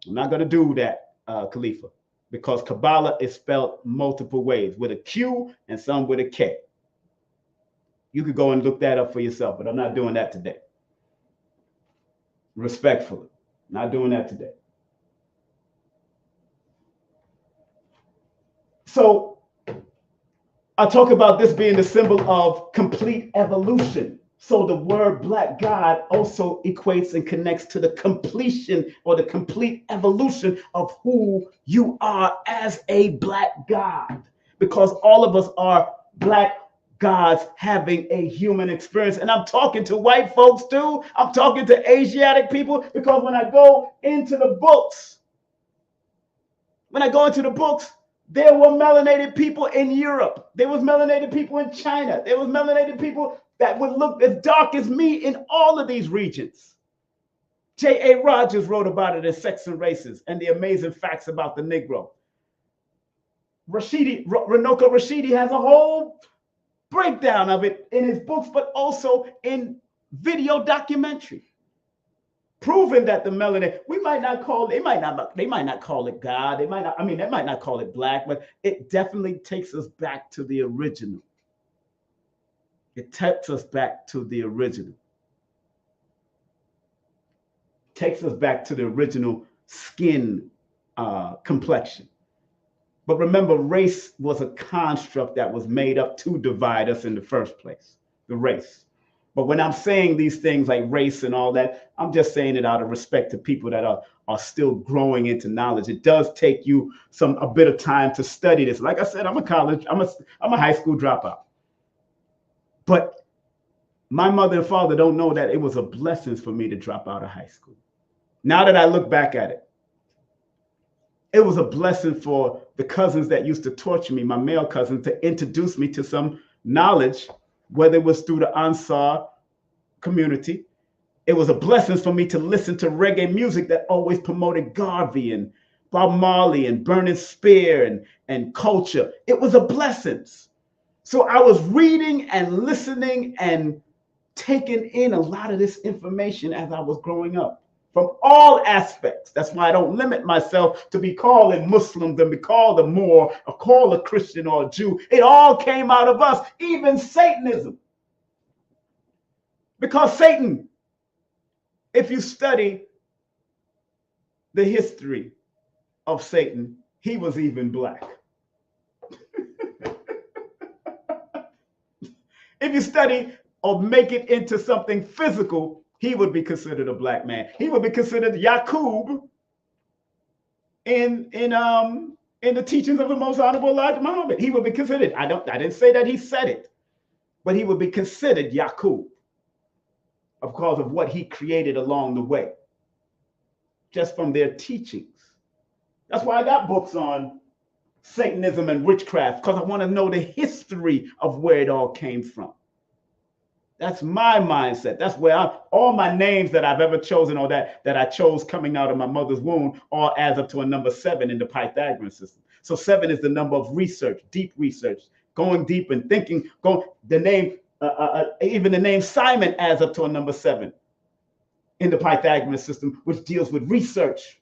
I'm not going to do that, Khalifa, because Kabbalah is spelled multiple ways with a Q and some with a K. You could go and look that up for yourself, but I'm not doing that today. Respectfully, not doing that today. So I talk about this being the symbol of complete evolution. So the word black God also equates and connects to the completion or the complete evolution of who you are as a black God, because all of us are black gods having a human experience. And I'm talking to white folks too. I'm talking to Asiatic people, because when I go into the books, there were melanated people in Europe. There was melanated people in China. There was melanated people that would look as dark as me in all of these regions. J.A. Rogers wrote about it in Sex and Races and the Amazing Facts About the Negro. Runoko Rashidi has a whole breakdown of it in his books, but also in video documentary, proving that the melanin, they might not call it God. They might not call it black, but it definitely takes us back to the original. It takes us back to the original. Takes us back to the original skin complexion. But remember, race was a construct that was made up to divide us in the first place, the race. But when I'm saying these things like race and all that, I'm just saying it out of respect to people that are still growing into knowledge. It does take you a bit of time to study this. Like I said, I'm a high school dropout. But My mother and father don't know that it was a blessing for me to drop out of high school. Now that I look back at it, it was a blessing for the cousins that used to torture me, my male cousins, to introduce me to some knowledge, whether it was through the Ansar community. It was a blessing for me to listen to reggae music that always promoted Garvey and Bob Marley and Burning Spear and culture. It was a blessing. So I was reading and listening and taking in a lot of this information as I was growing up from all aspects. That's why I don't limit myself to be called a Muslim, to be called a Moor, or called a Christian or a Jew. It all came out of us, even Satanism. Because Satan, if you study the history of Satan, he was even black. If you study or make it into something physical, he would be considered a black man. He would be considered Yaqub in the teachings of the most honorable Elijah Muhammad. He would be considered, I didn't say that he said it, but he would be considered Yaqub because of what he created along the way, just from their teachings. That's why I got books on Satanism and witchcraft, because I want to know the history of where it all came from. That's my mindset. That's where all my names that I've ever chosen, or that I chose coming out of my mother's womb, all adds up to a number 7 in the Pythagorean system. So 7 is the number of research, deep research, going deep and thinking. Even the name Simon adds up to a number 7 in the Pythagorean system, which deals with research,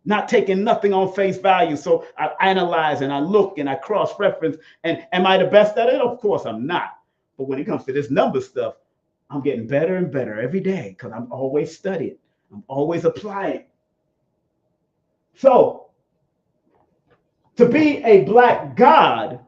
not taking nothing on face value. So I analyze and I look and I cross-reference. And am I the best at it? Of course I'm not. But when it comes to this number stuff, I'm getting better and better every day because I'm always studying. I'm always applying. So to be a black god,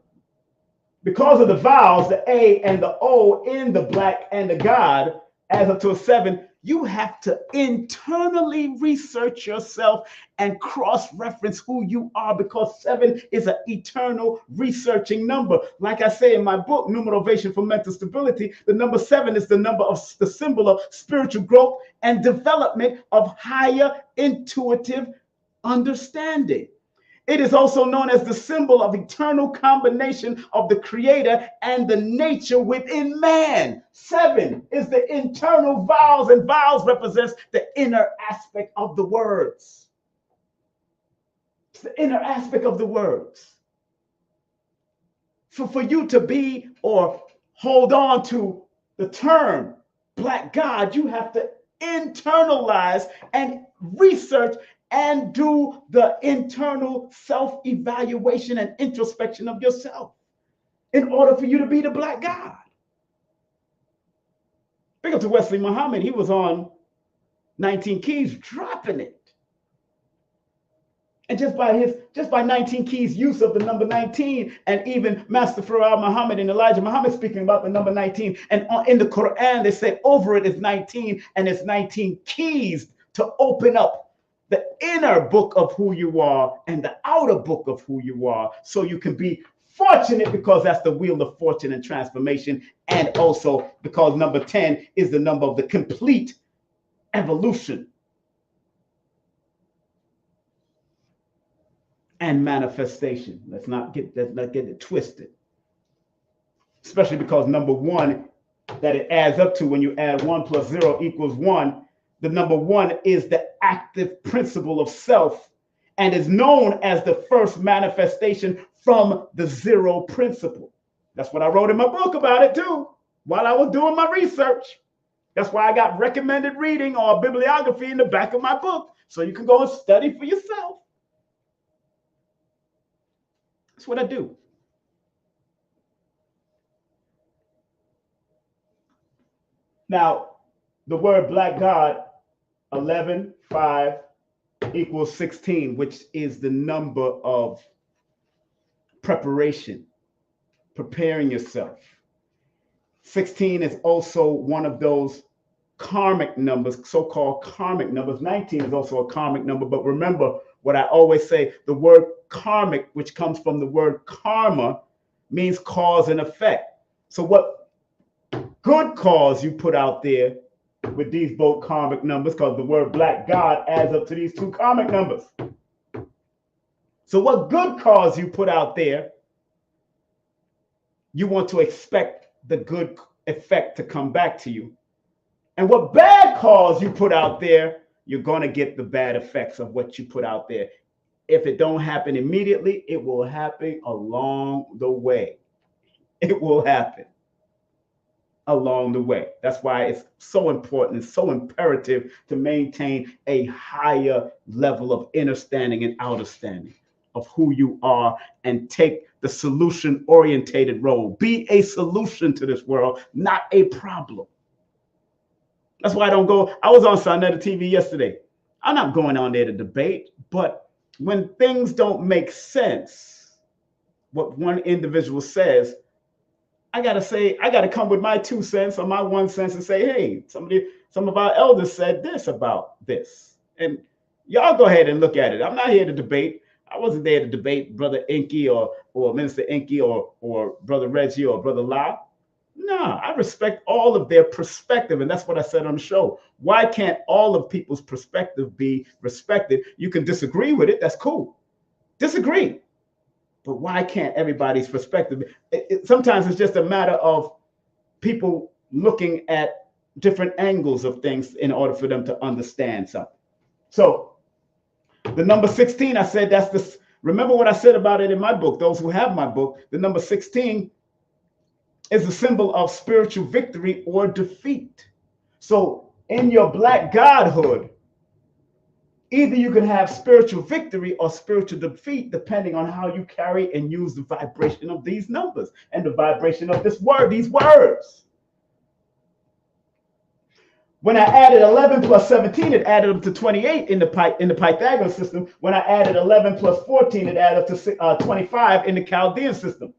because of the vowels, the A and the O in the black and the god adds up to a 7, you have to internally research yourself and cross-reference who you are, because 7 is an eternal researching number. Like I say in my book, Numerovational for Mental Stability, the number 7 is the number of the symbol of spiritual growth and development of higher intuitive understanding. It is also known as the symbol of eternal combination of the creator and the nature within man. 7 is the internal vowels, and vowels represents the inner aspect of the words. It's the inner aspect of the words. So for you to be or hold on to the term black god, you have to internalize and research and do the internal self-evaluation and introspection of yourself in order for you to be the black god. Big up to Wesley Muhammad. He was on 19 Keys dropping it. And just by 19 Keys use of the number 19, and even Master Farah Muhammad and Elijah Muhammad speaking about the number 19, and in the Quran they say over it is 19, and it's 19 keys to open up the inner book of who you are and the outer book of who you are, so you can be fortunate, because that's the wheel of fortune and transformation. And also because number 10 is the number of the complete evolution and manifestation. Let's not get it twisted. Especially because number 1, that it adds up to, when you add 1 plus 0 equals 1, the number 1 is the active principle of self and is known as the first manifestation from the 0 principle. That's what I wrote in my book about it too, while I was doing my research. That's why I got recommended reading or bibliography in the back of my book, so you can go and study for yourself. That's what I do. Now, the word black god, 11, 5 equals 16, which is the number of preparation, preparing yourself. 16 is also one of those karmic numbers, so-called karmic numbers. 19 is also a karmic number, but remember what I always say, the word karmic, which comes from the word karma, means cause and effect. So what good cause you put out there with these both karmic numbers, because the word black God adds up to these two karmic numbers. So what good cause you put out there, you want to expect the good effect to come back to you. And what bad cause you put out there, you're going to get the bad effects of what you put out there. If it don't happen immediately, it will happen along the way. It will happen along the way. That's why it's so important, it's so imperative to maintain a higher level of understanding and understanding of who you are, and take the solution-orientated role. Be a solution to this world, not a problem. That's why I don't go. I was on Sonetta TV yesterday. I'm not going on there to debate, but when things don't make sense, what one individual says, I gotta come with my 2 cents or my 1 cent and say, hey, some of our elders said this about this. And y'all go ahead and look at it. I'm not here to debate. I wasn't there to debate Brother Inky or Minister Inky or Brother Reggie or Brother La. No, I respect all of their perspective. And that's what I said on the show. Why can't all of people's perspective be respected? You can disagree with it. That's cool. Disagree. But why can't everybody's perspective? Sometimes it's just a matter of people looking at different angles of things in order for them to understand something. So the number 16, I said that's the, remember what I said about it in my book. Those who have my book, the number 16 is a symbol of spiritual victory or defeat. So in your black godhood, either you can have spiritual victory or spiritual defeat, depending on how you carry and use the vibration of these numbers and the vibration of this word, these words. When I added 11 plus 17, it added up to 28 in the Pythagorean system. When I added 11 plus 14, it added up to 25 in the Chaldean system.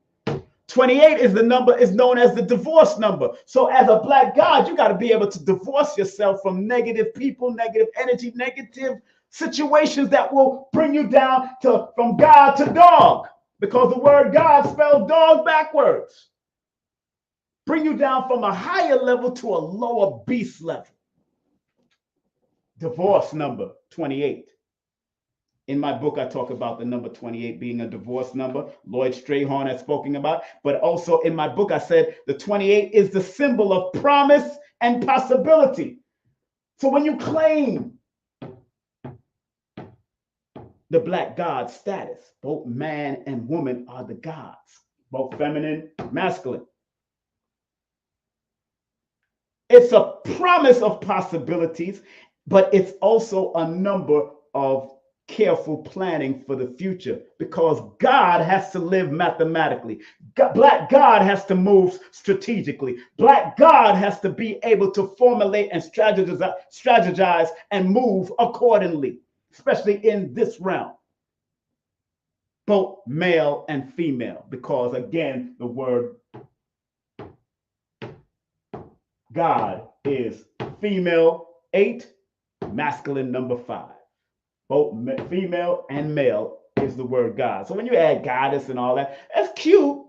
28 is the number, is known as the divorce number. So as a black god, you got to be able to divorce yourself from negative people, negative energy, negative situations that will bring you down to from God to dog, because the word God spells dog backwards. Bring you down from a higher level to a lower beast level. Divorce number 28. In my book, I talk about the number 28 being a divorce number. Lloyd Strayhorn has spoken about, but also in my book, I said the 28 is the symbol of promise and possibility. So when you claim the black god status, both man and woman are the gods, both feminine, masculine. It's a promise of possibilities, but it's also a number of careful planning for the future, because God has to live mathematically. Black God has to move strategically. Black God has to be able to formulate and strategize and move accordingly, especially in this realm, both male and female, because again, the word God is female 8, masculine number 5. Both female and male is the word God. So when you add goddess and all that, that's cute,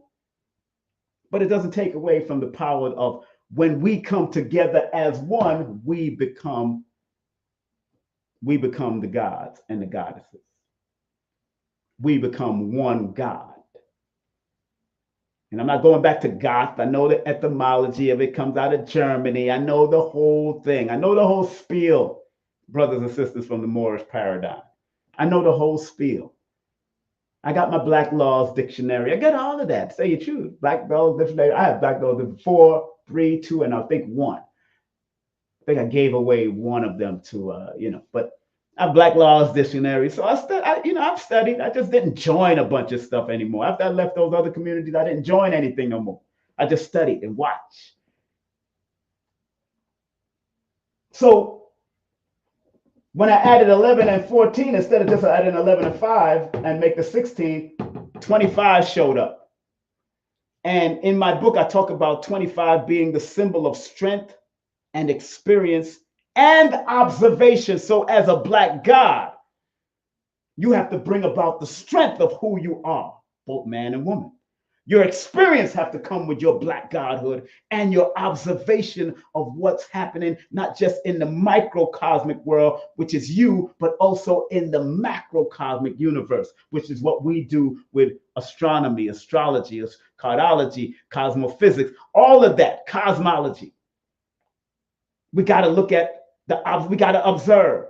but it doesn't take away from the power of when we come together as one, we become the gods and the goddesses. We become one God. And I'm not going back to Goth. I know the etymology of it comes out of Germany. I know the whole thing. I know the whole spiel, brothers and sisters from the Moorish paradigm. I know the whole spiel. I got my Black Laws Dictionary. I got all of that. Say you choose. Black Laws Dictionary. I have Black Laws 4, 3, 2, and I think 1. I think I gave away one of them to, but I have Black Laws Dictionary. So I've studied. I just didn't join a bunch of stuff anymore. After I left those other communities, I didn't join anything no more. I just studied and watched. So when I added 11 and 14, instead of just adding 11 and 5 and make the 16, 25 showed up. And in my book, I talk about 25 being the symbol of strength and experience and observation. So as a black god, you have to bring about the strength of who you are, both man and woman. Your experience have to come with your black godhood and your observation of what's happening, not just in the microcosmic world, which is you, but also in the macrocosmic universe, which is what we do with astronomy, astrology, cardiology, cosmophysics, all of that, cosmology. We got to look at we got to observe,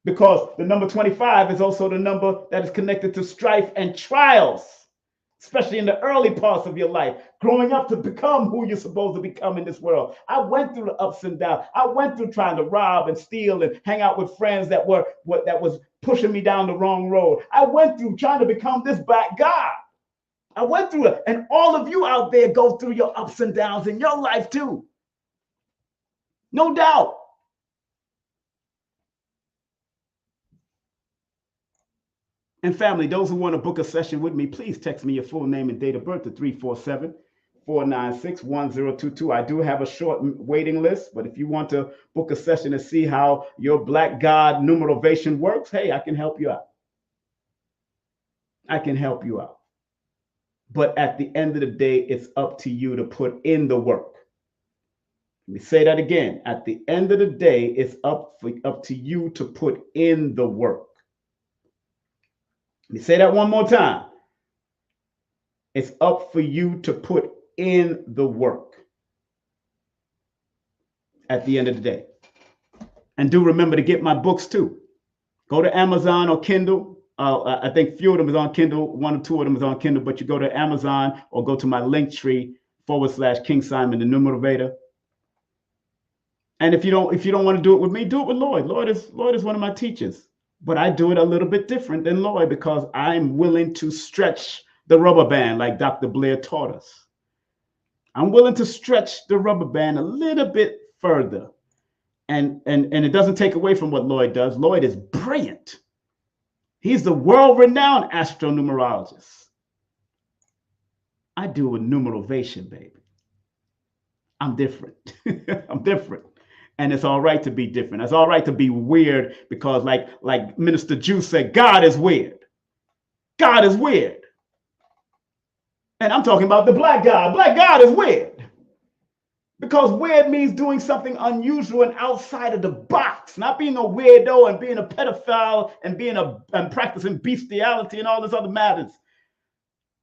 because the number 25 is also the number that is connected to strife and trials, especially in the early parts of your life, growing up to become who you're supposed to become in this world. I went through the ups and downs. I went through trying to rob and steal and hang out with friends that was pushing me down the wrong road. I went through trying to become this black guy. I went through it. And all of you out there go through your ups and downs in your life too. No doubt. And family, those who want to book a session with me, please text me your full name and date of birth to 347-496-1022. I do have a short waiting list, but if you want to book a session to see how your Black God numerovation works, hey, I can help you out. I can help you out. But at the end of the day, it's up to you to put in the work. Let me say that again. At the end of the day, it's up to you to put in the work. Let me say that one more time. It's up for you to put in the work at the end of the day. And do remember to get my books too. Go to Amazon or Kindle. I think a few of them is on Kindle. One or two of them is on Kindle, but you go to Amazon or go to my Linktree / King Simon the Numerovator. And if you don't want to do it with me, do it with Lloyd. Lloyd is one of my teachers. But I do it a little bit different than Lloyd because I'm willing to stretch the rubber band like Dr. Blair taught us. I'm willing to stretch the rubber band a little bit further. And it doesn't take away from what Lloyd does. Lloyd is brilliant. He's the world-renowned astronumerologist. I do a numerovation, baby. I'm different. I'm different. And it's all right to be different. It's all right to be weird because like Minister Jew said, God is weird. God is weird. And I'm talking about the black God. Black God is weird. Because weird means doing something unusual and outside of the box, not being a weirdo and being a pedophile and and practicing bestiality and all this other matters.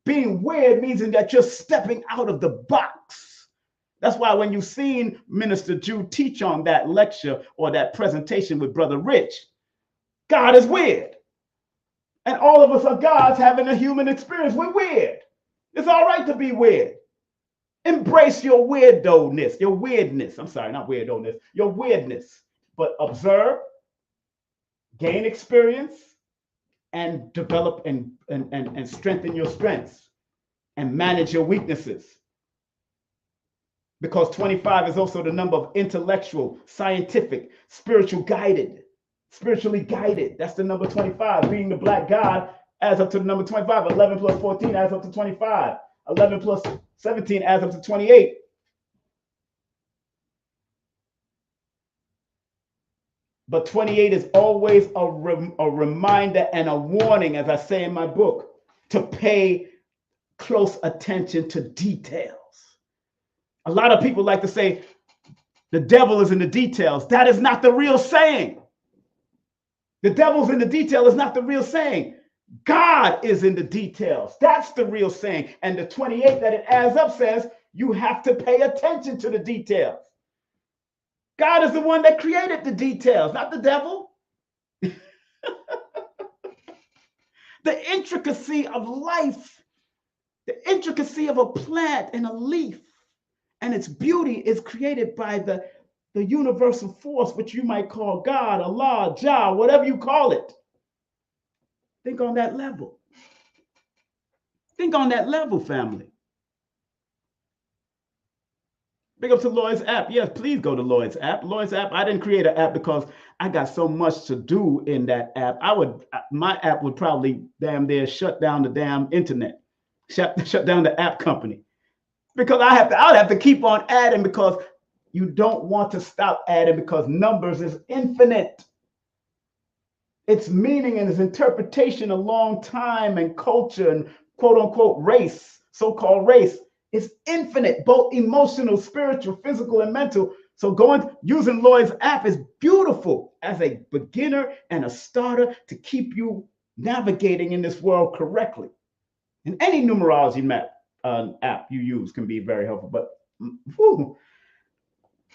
Being weird means that you're stepping out of the box. That's why when you've seen Minister Jew teach on that lecture or that presentation with Brother Rich, God is weird. And all of us are gods having a human experience. We're weird. It's all right to be weird. Embrace your weirdness. I'm sorry, not weirdness, your weirdness. But observe, gain experience, and develop and strengthen your strengths and manage your weaknesses. Because 25 is also the number of intellectual, scientific, spiritually guided. That's the number 25, being the black God adds up to the number 25. 11 plus 14 adds up to 25. 11 plus 17 adds up to 28. But 28 is always a reminder and a warning, as I say in my book, to pay close attention to details. A lot of people like to say, the devil is in the details. That is not the real saying. The devil's in the detail is not the real saying. God is in the details. That's the real saying. And the 28 that it adds up says, you have to pay attention to the details. God is the one that created the details, not the devil. The intricacy of life, the intricacy of a plant and a leaf, and its beauty is created by the universal force, which you might call God, Allah, Jah, whatever you call it. Think on that level. Think on that level, family. Big up to Lloyd's app. Yes, please go to Lloyd's app. Lloyd's app, I didn't create an app because I got so much to do in that app. My app would probably damn near shut down the damn internet, shut down the app company. Because I'll have to keep on adding because you don't want to stop adding because numbers is infinite. Its meaning and its interpretation a long time and culture and quote unquote race, so-called race is infinite, both emotional, spiritual, physical, and mental. So using Lloyd's app is beautiful as a beginner and a starter to keep you navigating in this world correctly. And any numerology app you use can be very helpful. But whew,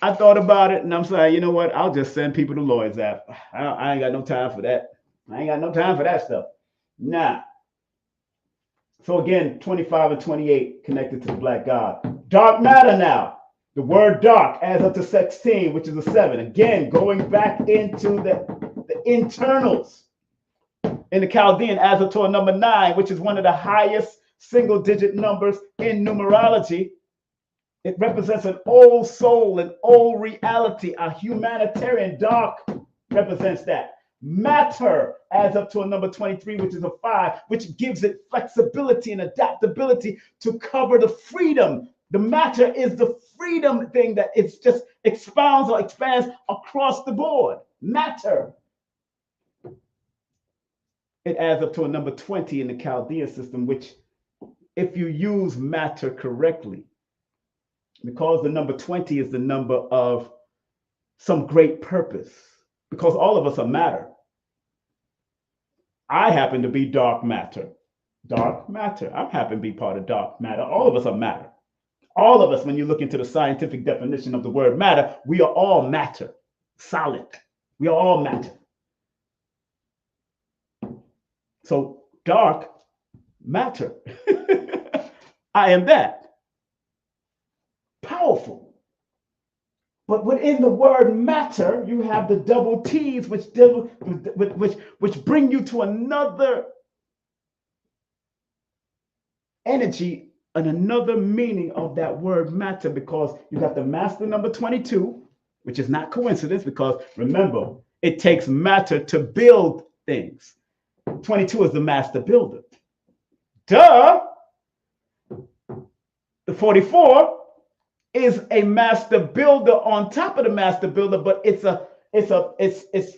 I thought about it and I'm saying, you know what? I'll just send people to Lloyd's app. I ain't got no time for that. I ain't got no time for that stuff. Nah. So again, 25 and 28 connected to the black god. Dark matter now. The word dark adds up to 16, which is a 7. Again, going back into the internals. In the Chaldean, adds up to a number 9, which is one of the highest single-digit numbers in numerology. It represents an old soul, an old reality, a humanitarian. Dark represents that. Matter adds up to a number 23, which is a 5, which gives it flexibility and adaptability to cover the freedom. The matter is the freedom thing that it's just expounds or expands across the board. Matter. It adds up to a number 20 in the Chaldean system, which if you use matter correctly, because the number 20 is the number of some great purpose, because all of us are matter. I happen to be dark matter. Dark matter. I happen to be part of dark matter. All of us are matter. All of us, when you look into the scientific definition of the word matter, we are all matter. Solid. We are all matter. So dark matter. I am that. Powerful. But within the word matter, you have the double T's, which bring you to another energy and another meaning of that word matter, because you got the master number 22, which is not coincidence, because remember, it takes matter to build things. 22 is the master builder. Duh! The 44 is a master builder on top of the master builder, but it's the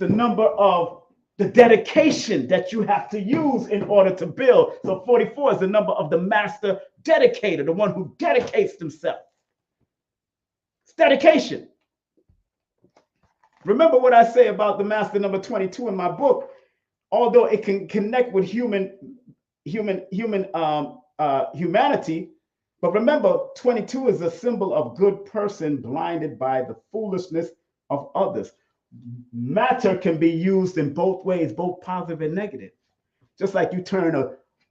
number of the dedication that you have to use in order to build. So 44 is the number of the master dedicator, the one who dedicates himself. It's dedication. Remember what I say about the master number 22 in my book. Although it can connect with humanity, but remember, 22 is a symbol of good person blinded by the foolishness of others. Matter can be used in both ways, both positive and negative. Just like you turn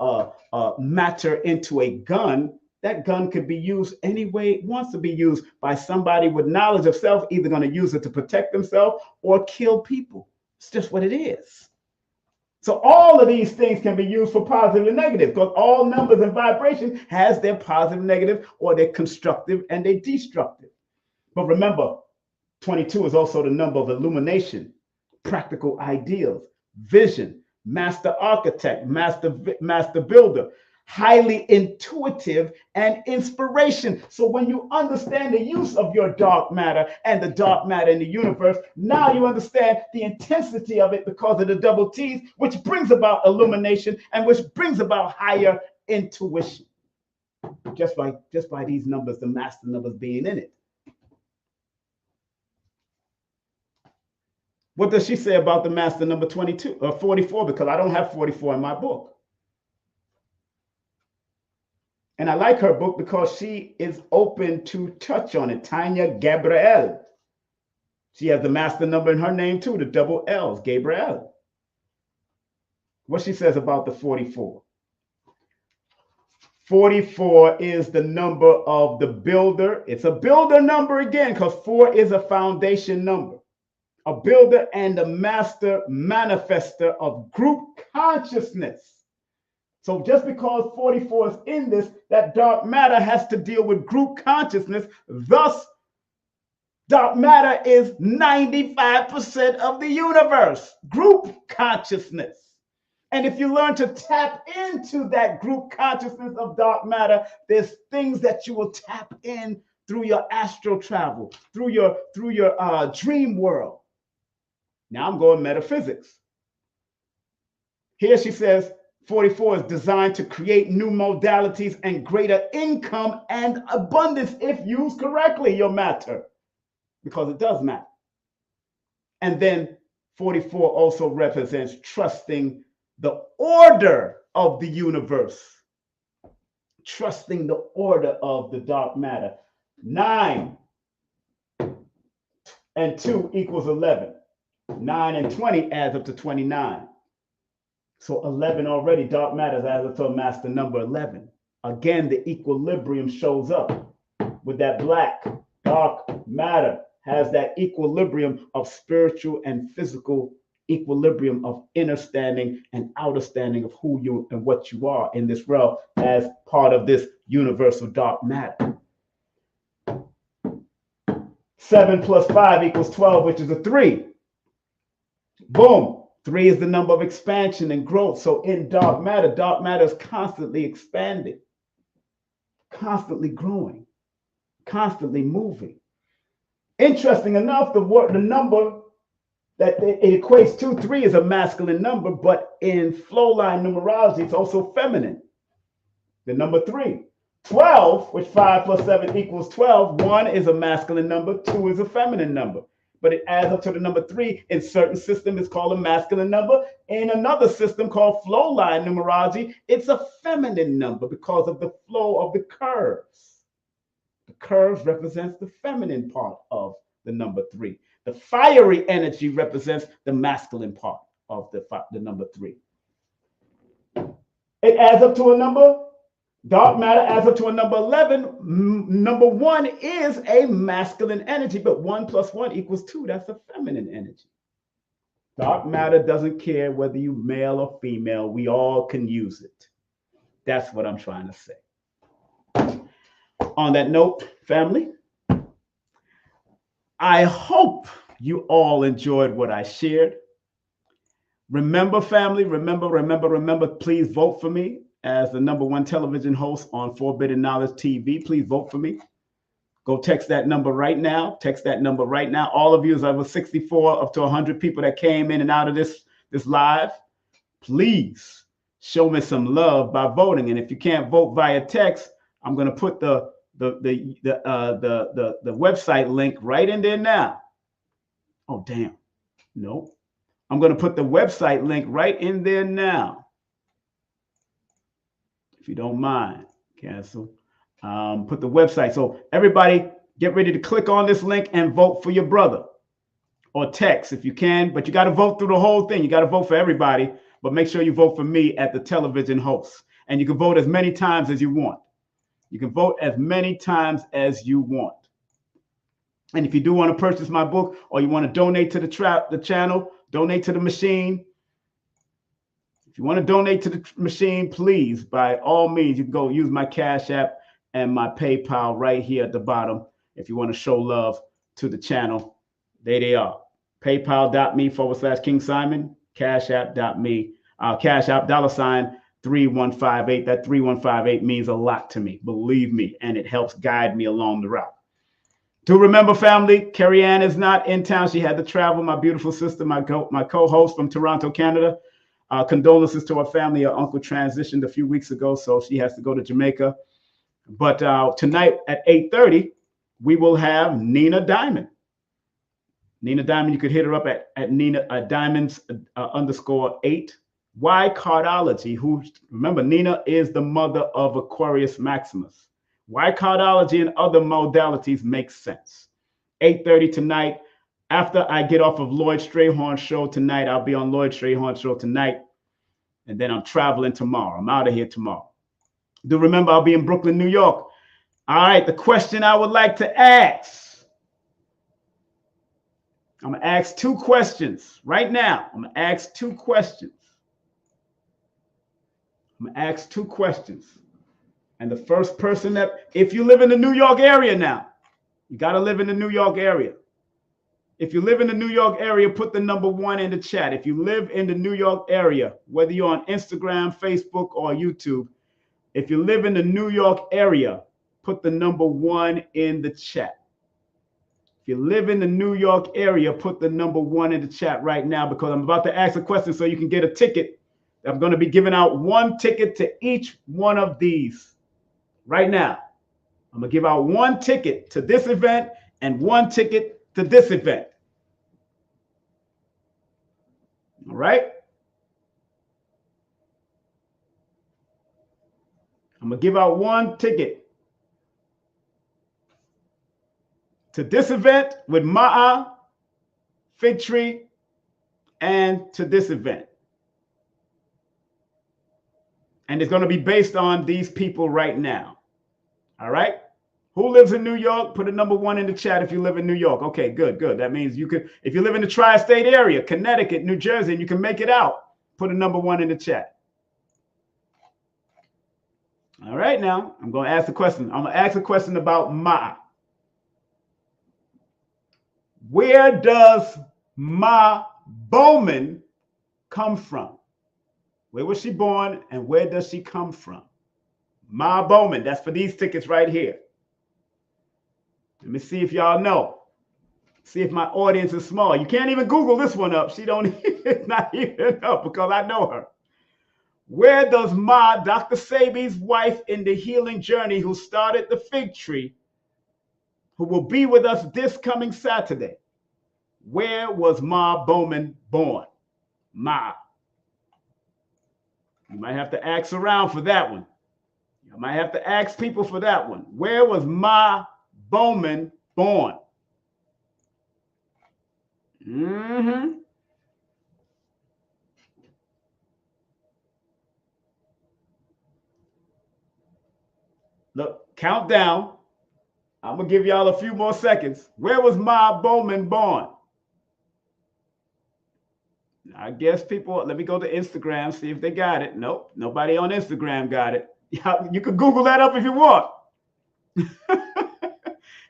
a matter into a gun, that gun could be used any way it wants to be used by somebody with knowledge of self, either going to use it to protect themselves or kill people. It's just what it is. So all of these things can be used for positive and negative, because all numbers and vibration has their positive, negative, or their constructive and their destructive. But remember, 22 is also the number of illumination, practical ideals, vision, master architect, master builder, highly intuitive, and inspiration. So when you understand the use of your dark matter and the dark matter in the universe, now you understand the intensity of it because of the double T's, which brings about illumination and which brings about higher intuition. Just by these numbers, the master numbers being in it. What does she say about the master number 22 or 44? Because I don't have 44 in my book. And I like her book because she is open to touch on it. Tanya Gabrielle. She has the master number in her name too, the double L's, Gabrielle. What she says about the 44. 44 is the number of the builder. It's a builder number again, because 4 is a foundation number. A builder and a master manifester of group consciousness. So just because 44 is in this, that dark matter has to deal with group consciousness. Thus, dark matter is 95% of the universe, group consciousness. And if you learn to tap into that group consciousness of dark matter, there's things that you will tap in through your astral travel, through your dream world. Now I'm going metaphysics. Here she says, 44 is designed to create new modalities and greater income and abundance if used correctly, your matter, because it does matter. And then 44 also represents trusting the order of the universe, trusting the order of the dark matter. 9 and 2 equals 11. 9 and 20 adds up to 29. So 11 already, dark matter adds up to a master number 11. Again, the equilibrium shows up with that black. Dark matter has that equilibrium of spiritual and physical equilibrium of inner standing and outer standing of who you and what you are in this realm as part of this universal dark matter. 7 plus 5 equals 12, which is a 3. Boom. 3 is the number of expansion and growth. So in dark matter is constantly expanding, constantly growing, constantly moving. Interesting enough, the number that it equates to, 3, is a masculine number, but in flow line numerology, it's also feminine. The number 3. 12, which 5 plus 7 equals 12. 1 is a masculine number, 2 is a feminine number. But it adds up to the number 3. In certain system, it's called a masculine number. In another system called flow line numerology, it's a feminine number because of the flow of the curves. The curves represents the feminine part of the number 3. The fiery energy represents the masculine part of the number 3. It adds up to a number. Dark matter adds up to a number 11. Number 1 is a masculine energy, but 1 plus 1 equals 2. That's a feminine energy. Dark matter doesn't care whether you're male or female. We all can use it. That's what I'm trying to say. On that note, family, I hope you all enjoyed what I shared. Remember, family, remember, please vote for me as the #1 television host on Forbidden Knowledge TV. Please vote for me. Go text that number right now. Text that number right now. All of you, is over 64 up to 100 people that came in and out of this live. Please show me some love by voting. And if you can't vote via text, I'm going to put the website link right in there now. Oh, damn. No. I'm going to put the website link right in there now. If you don't mind, cancel. Put the website. So everybody get ready to click on this link and vote for your brother, or text if you can, but you got to vote through the whole thing. You got to vote for everybody, but make sure you vote for me at the television host. And you can vote as many times as you want. You can vote as many times as you want. And if you do want to purchase my book, or you want to donate to the channel, donate to the machine. If you want to donate to the machine, please, by all means, you can go use my Cash App and my PayPal right here at the bottom. If you want to show love to the channel, there they are. PayPal.me/King Simon, CashApp.me, Cash App $3158. That 3158 means a lot to me, believe me, and it helps guide me along the route. Do remember, family, Carrie Ann is not in town. She had to travel. My beautiful sister, my co-host from Toronto, Canada. Condolences to her family. Her uncle transitioned a few weeks ago, so she has to go to Jamaica. But tonight at 8:30, we will have Nina Diamond. Nina Diamond, you could hit her up at Nina Diamonds _8. Why Cardology? Who, remember, Nina is the mother of Aquarius Maximus. Why Cardology and other modalities make sense. 8:30 tonight. After I get off of Lloyd Strayhorn's show tonight, I'll be on Lloyd Strayhorn's show tonight. And then I'm traveling tomorrow. I'm out of here tomorrow. Do remember, I'll be in Brooklyn, New York. All right, the question I would like to ask. I'm going to ask 2 questions right now. I'm going to ask 2 questions. And the first person that, if you live in the New York area now, you got to live in the New York area. If you live in the New York area, put the #1 in the chat. If you live in the New York area, whether you're on Instagram, Facebook, or YouTube, if you live in the New York area, put the #1 in the chat. If you live in the New York area, put the #1 in the chat right now, because I'm about to ask a question so you can get a ticket I'm going to be giving out one ticket to each one of these right now. I'm going to give out one ticket to this event and one ticket to this event. All right? I'm going to give out one ticket to this event with Ma'a, Fig Tree, and to this event. And it's going to be based on these people right now. All right? Who lives in New York? Put a number 1 in the chat if you live in New York. Okay, good, good. That means you could, if you live in the tri-state area, Connecticut, New Jersey, and you can make it out, put a number 1 in the chat. All right, now I'm going to ask a question. I'm going to ask a question about Ma. Where does Ma Bowman come from? Where was she born and where does she come from? Ma Bowman, that's for these tickets right here. Let me see if y'all know. See if my audience is small. You can't even Google this one up. She don't, it's not even up because I know her. Where does Ma, Dr. Sebi's wife in the healing journey who started the Fig Tree, who will be with us this coming Saturday, where was Ma Bowman born? Ma. You might have to ask around for that one. You might have to ask people for that one. Where was Ma Bowman born? Look, count down. I'm going to give y'all a few more seconds. Where was Ma Bowman born? I guess people, let me go to Instagram, see if they got it. Nope, nobody on Instagram got it. You can Google that up if you want.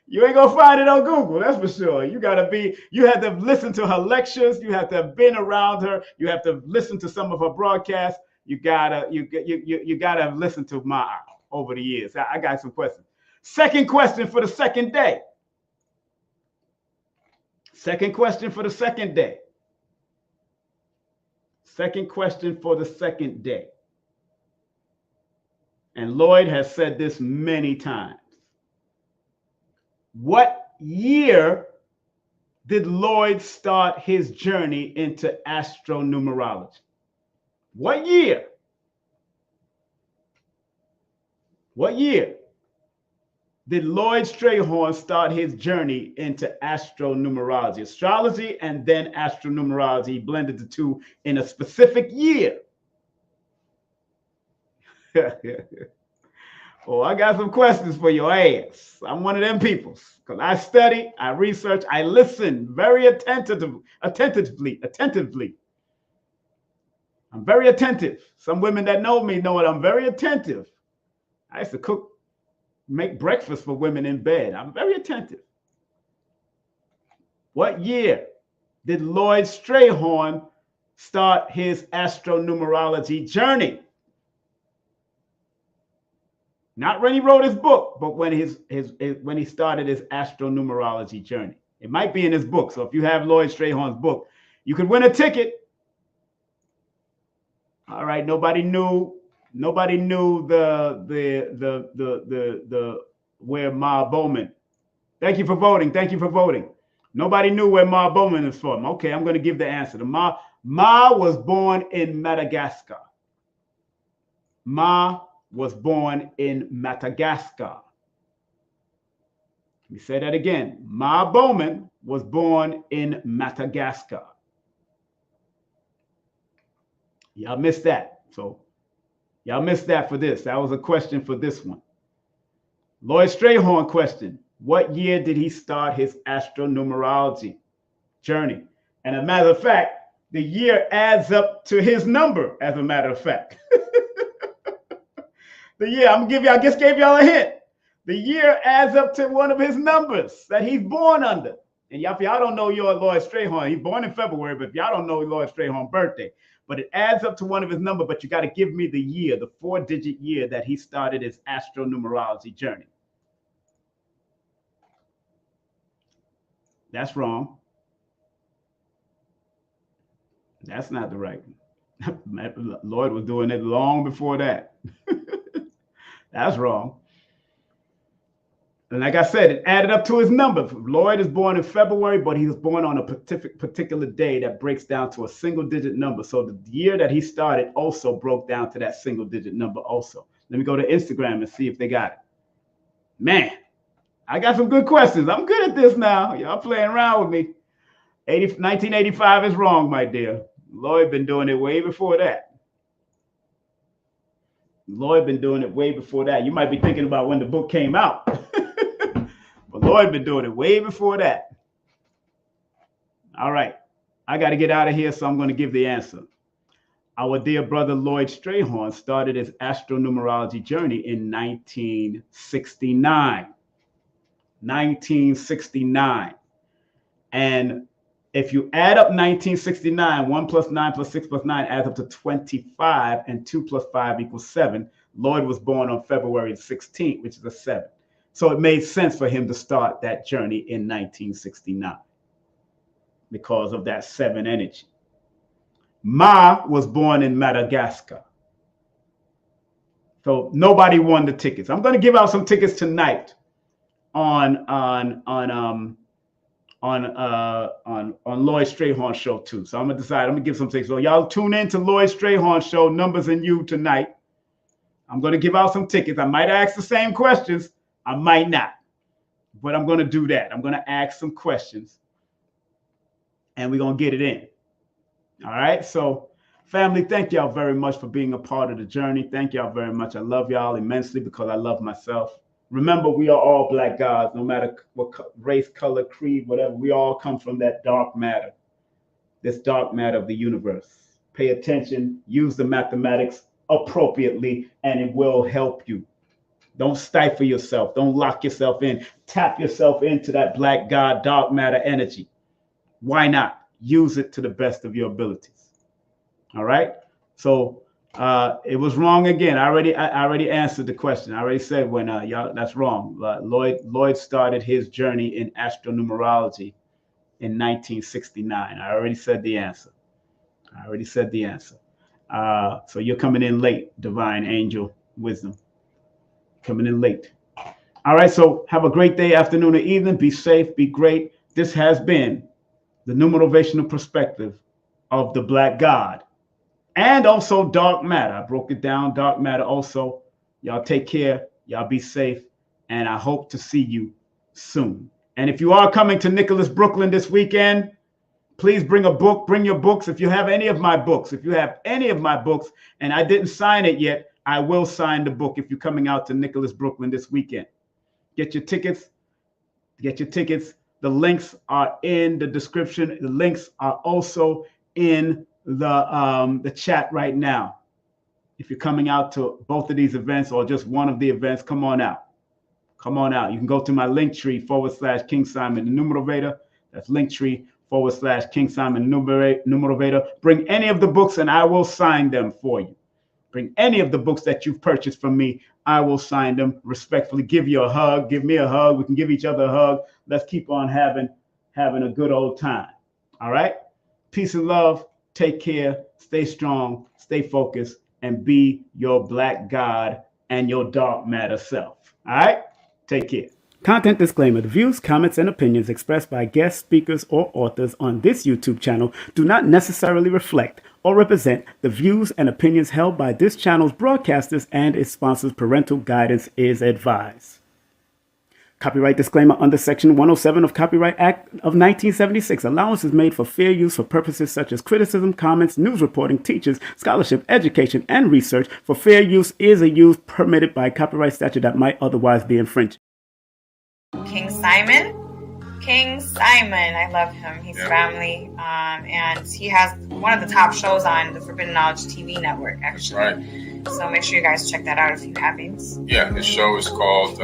You ain't gonna find it on Google, that's for sure. You have to listen to her lectures. You have to have been around her. You have to listen to some of her broadcasts. You gotta listen to Ma over the years. I got some questions. Second question for the second day. Second question for the second day. Second question for the second day. And Lloyd has said this many times. What year did Lloyd start his journey into astronumerology? What year? What year did Lloyd Strayhorn start his journey into astronumerology? Astrology and then astronumerology. He blended the two in a specific year. Oh, I got some questions for your ass. I'm one of them people because I study, I research, I listen very attentively. I'm very attentive. Some women that know me know it. I'm very attentive. I used to make breakfast for women in bed. I'm very attentive. What year did Lloyd Strayhorn start his astronumerology journey? Not when he wrote his book, but when when he started his astronumerology journey. It might be in his book. So if you have Lloyd Strayhorn's book, you could win a ticket. All right, nobody knew the where Ma Bowman. Thank you for voting. Thank you for voting. Nobody knew where Ma Bowman is from. Okay, I'm going to give the answer. Ma was born in Madagascar. Ma was born in Madagascar. Let me say that again. Ma Bowman was born in Madagascar. Y'all missed that. So y'all missed that for this. That was a question for this one. Lloyd Strayhorn question. What year did he start his astronumerology journey? And as a matter of fact, the year adds up to his number, as a matter of fact. The year, I just gave y'all a hint. The year adds up to one of his numbers that he's born under. And if y'all don't know your Lloyd Strayhorn, he's born in February, but if y'all don't know Lloyd Strayhorn's birthday, but it adds up to one of his numbers, but you got to give me the year, the 4-digit year that he started his astronumerology journey. That's wrong. That's not the right one. Lloyd was doing it long before that. That's wrong. And like I said, it added up to his number. Lloyd is born in February, but he was born on a particular day that breaks down to a single digit number. So the year that he started also broke down to that single digit number also. Let me go to Instagram and see if they got it. Man, I got some good questions. I'm good at this now. Y'all playing around with me. 1985 is wrong, my dear. Lloyd been doing it way before that. Lloyd been doing it way before that. You might be thinking about when the book came out. But Lloyd been doing it way before that. All right. I got to get out of here, so I'm going to give the answer. Our dear brother Lloyd Strayhorn started his astronumerology journey in 1969. 1969. And if you add up 1969, 1 plus 9 plus 6 plus 9 adds up to 25, and 2 plus 5 equals 7. Lloyd was born on February 16th, which is a 7. So it made sense for him to start that journey in 1969 because of that 7 energy. Ma was born in Madagascar. So nobody won the tickets. I'm going to give out some tickets tonight on Lloyd Strayhorn show too. So I'm gonna decide. I'm gonna give some tickets. So y'all tune in to Lloyd Strayhorn show, Numbers and You tonight. I'm gonna give out some tickets. I might ask the same questions. I might not, but I'm gonna do that. I'm gonna ask some questions, and we're gonna get it in. All right. So, family, thank y'all very much for being a part of the journey. Thank y'all very much. I love y'all immensely because I love myself. Remember, we are all black gods, no matter what race, color, creed, whatever. We all come from that dark matter, this dark matter of the universe. Pay attention, use the mathematics appropriately, and it will help you. Don't stifle yourself. Don't lock yourself in. Tap yourself into that black god, dark matter energy. Why not? Use it to the best of your abilities. All right? So, it was wrong again. I already answered the question. I already said when y'all, that's wrong. Lloyd started his journey in astronumerology in 1969. I already said the answer. So you're coming in late, divine angel wisdom. Coming in late. All right. So have a great day, afternoon, or evening. Be safe. Be great. This has been the numerovational perspective of the black god. And also dark matter. I broke it down, dark matter also. Y'all take care. Y'all be safe. And I hope to see you soon. And if you are coming to Nicholas, Brooklyn this weekend, please bring a book. Bring your books. If you have any of my books, and I didn't sign it yet, I will sign the book if you're coming out to Nicholas, Brooklyn this weekend. Get your tickets. The links are in the description. The links are also in the chat right now. If you're coming out to both of these events or just one of the events, come on out. You can go to my Linktree / King Simon the Numerovator. That's Linktree / King Simon Numerovator. Bring any of the books and I will sign them for you. Bring any of the books that you've purchased from me. I will sign them respectfully. Give you a hug. Give me a hug. We can give each other a hug. Let's keep on having a good old time. All right. Peace and love. Take care. Stay strong. Stay focused. And be your black god and your dark matter self. All right. Take care. Content disclaimer. The views, comments, and opinions expressed by guest speakers or authors on this YouTube channel do not necessarily reflect or represent the views and opinions held by this channel's broadcasters and its sponsors. Parental guidance is advised. Copyright disclaimer under Section 107 of Copyright Act of 1976. Allowance is made for fair use for purposes such as criticism, comments, news reporting, teachers, scholarship, education, and research. For fair use is a use permitted by copyright statute that might otherwise be infringed. King Simon, I love him. He's family, and he has one of the top shows on the Forbidden Knowledge TV network, actually. That's right. So make sure you guys check that out if you haven't. Yeah, his show is called,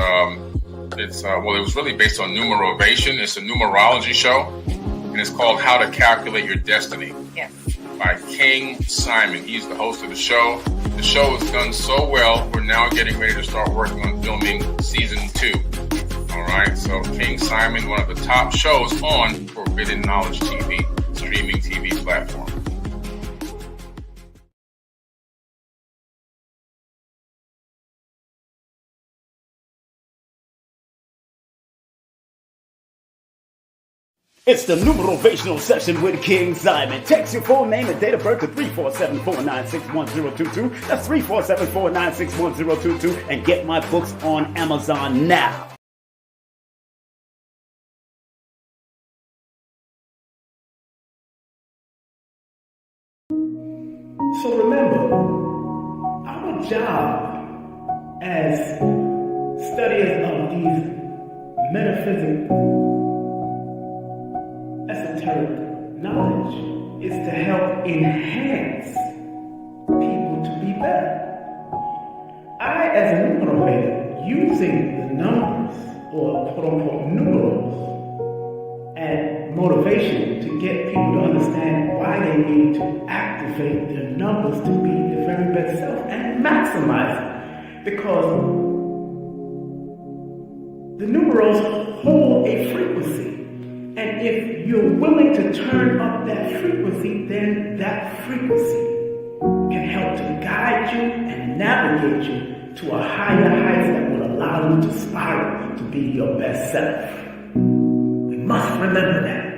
it was really based on Numerovation. It's a numerology show, and it's called How to Calculate Your Destiny. Yes. By King Simon. He's the host of the show. The show has done so well, we're now getting ready to start working on filming season 2. All right, so King Simon, one of the top shows on Forbidden Knowledge TV, streaming TV platform. It's the Numerovational session with King Simon. Text your full name and date of birth to 347-496-1022. That's 347-496-1022. And get my books on Amazon now. So remember, our job as studiers of these metaphysical esoteric knowledge is to help enhance people to be better. I, as a numerovator, using the numbers, or quote-unquote numerals, and motivation to get people to understand why they need to activate their numbers to be their very best self and maximize it. Because the numerals hold a frequency. And if you're willing to turn up that frequency, then that frequency can help to guide you and navigate you to a higher height that will allow you to spiral to be your best self. We must remember that.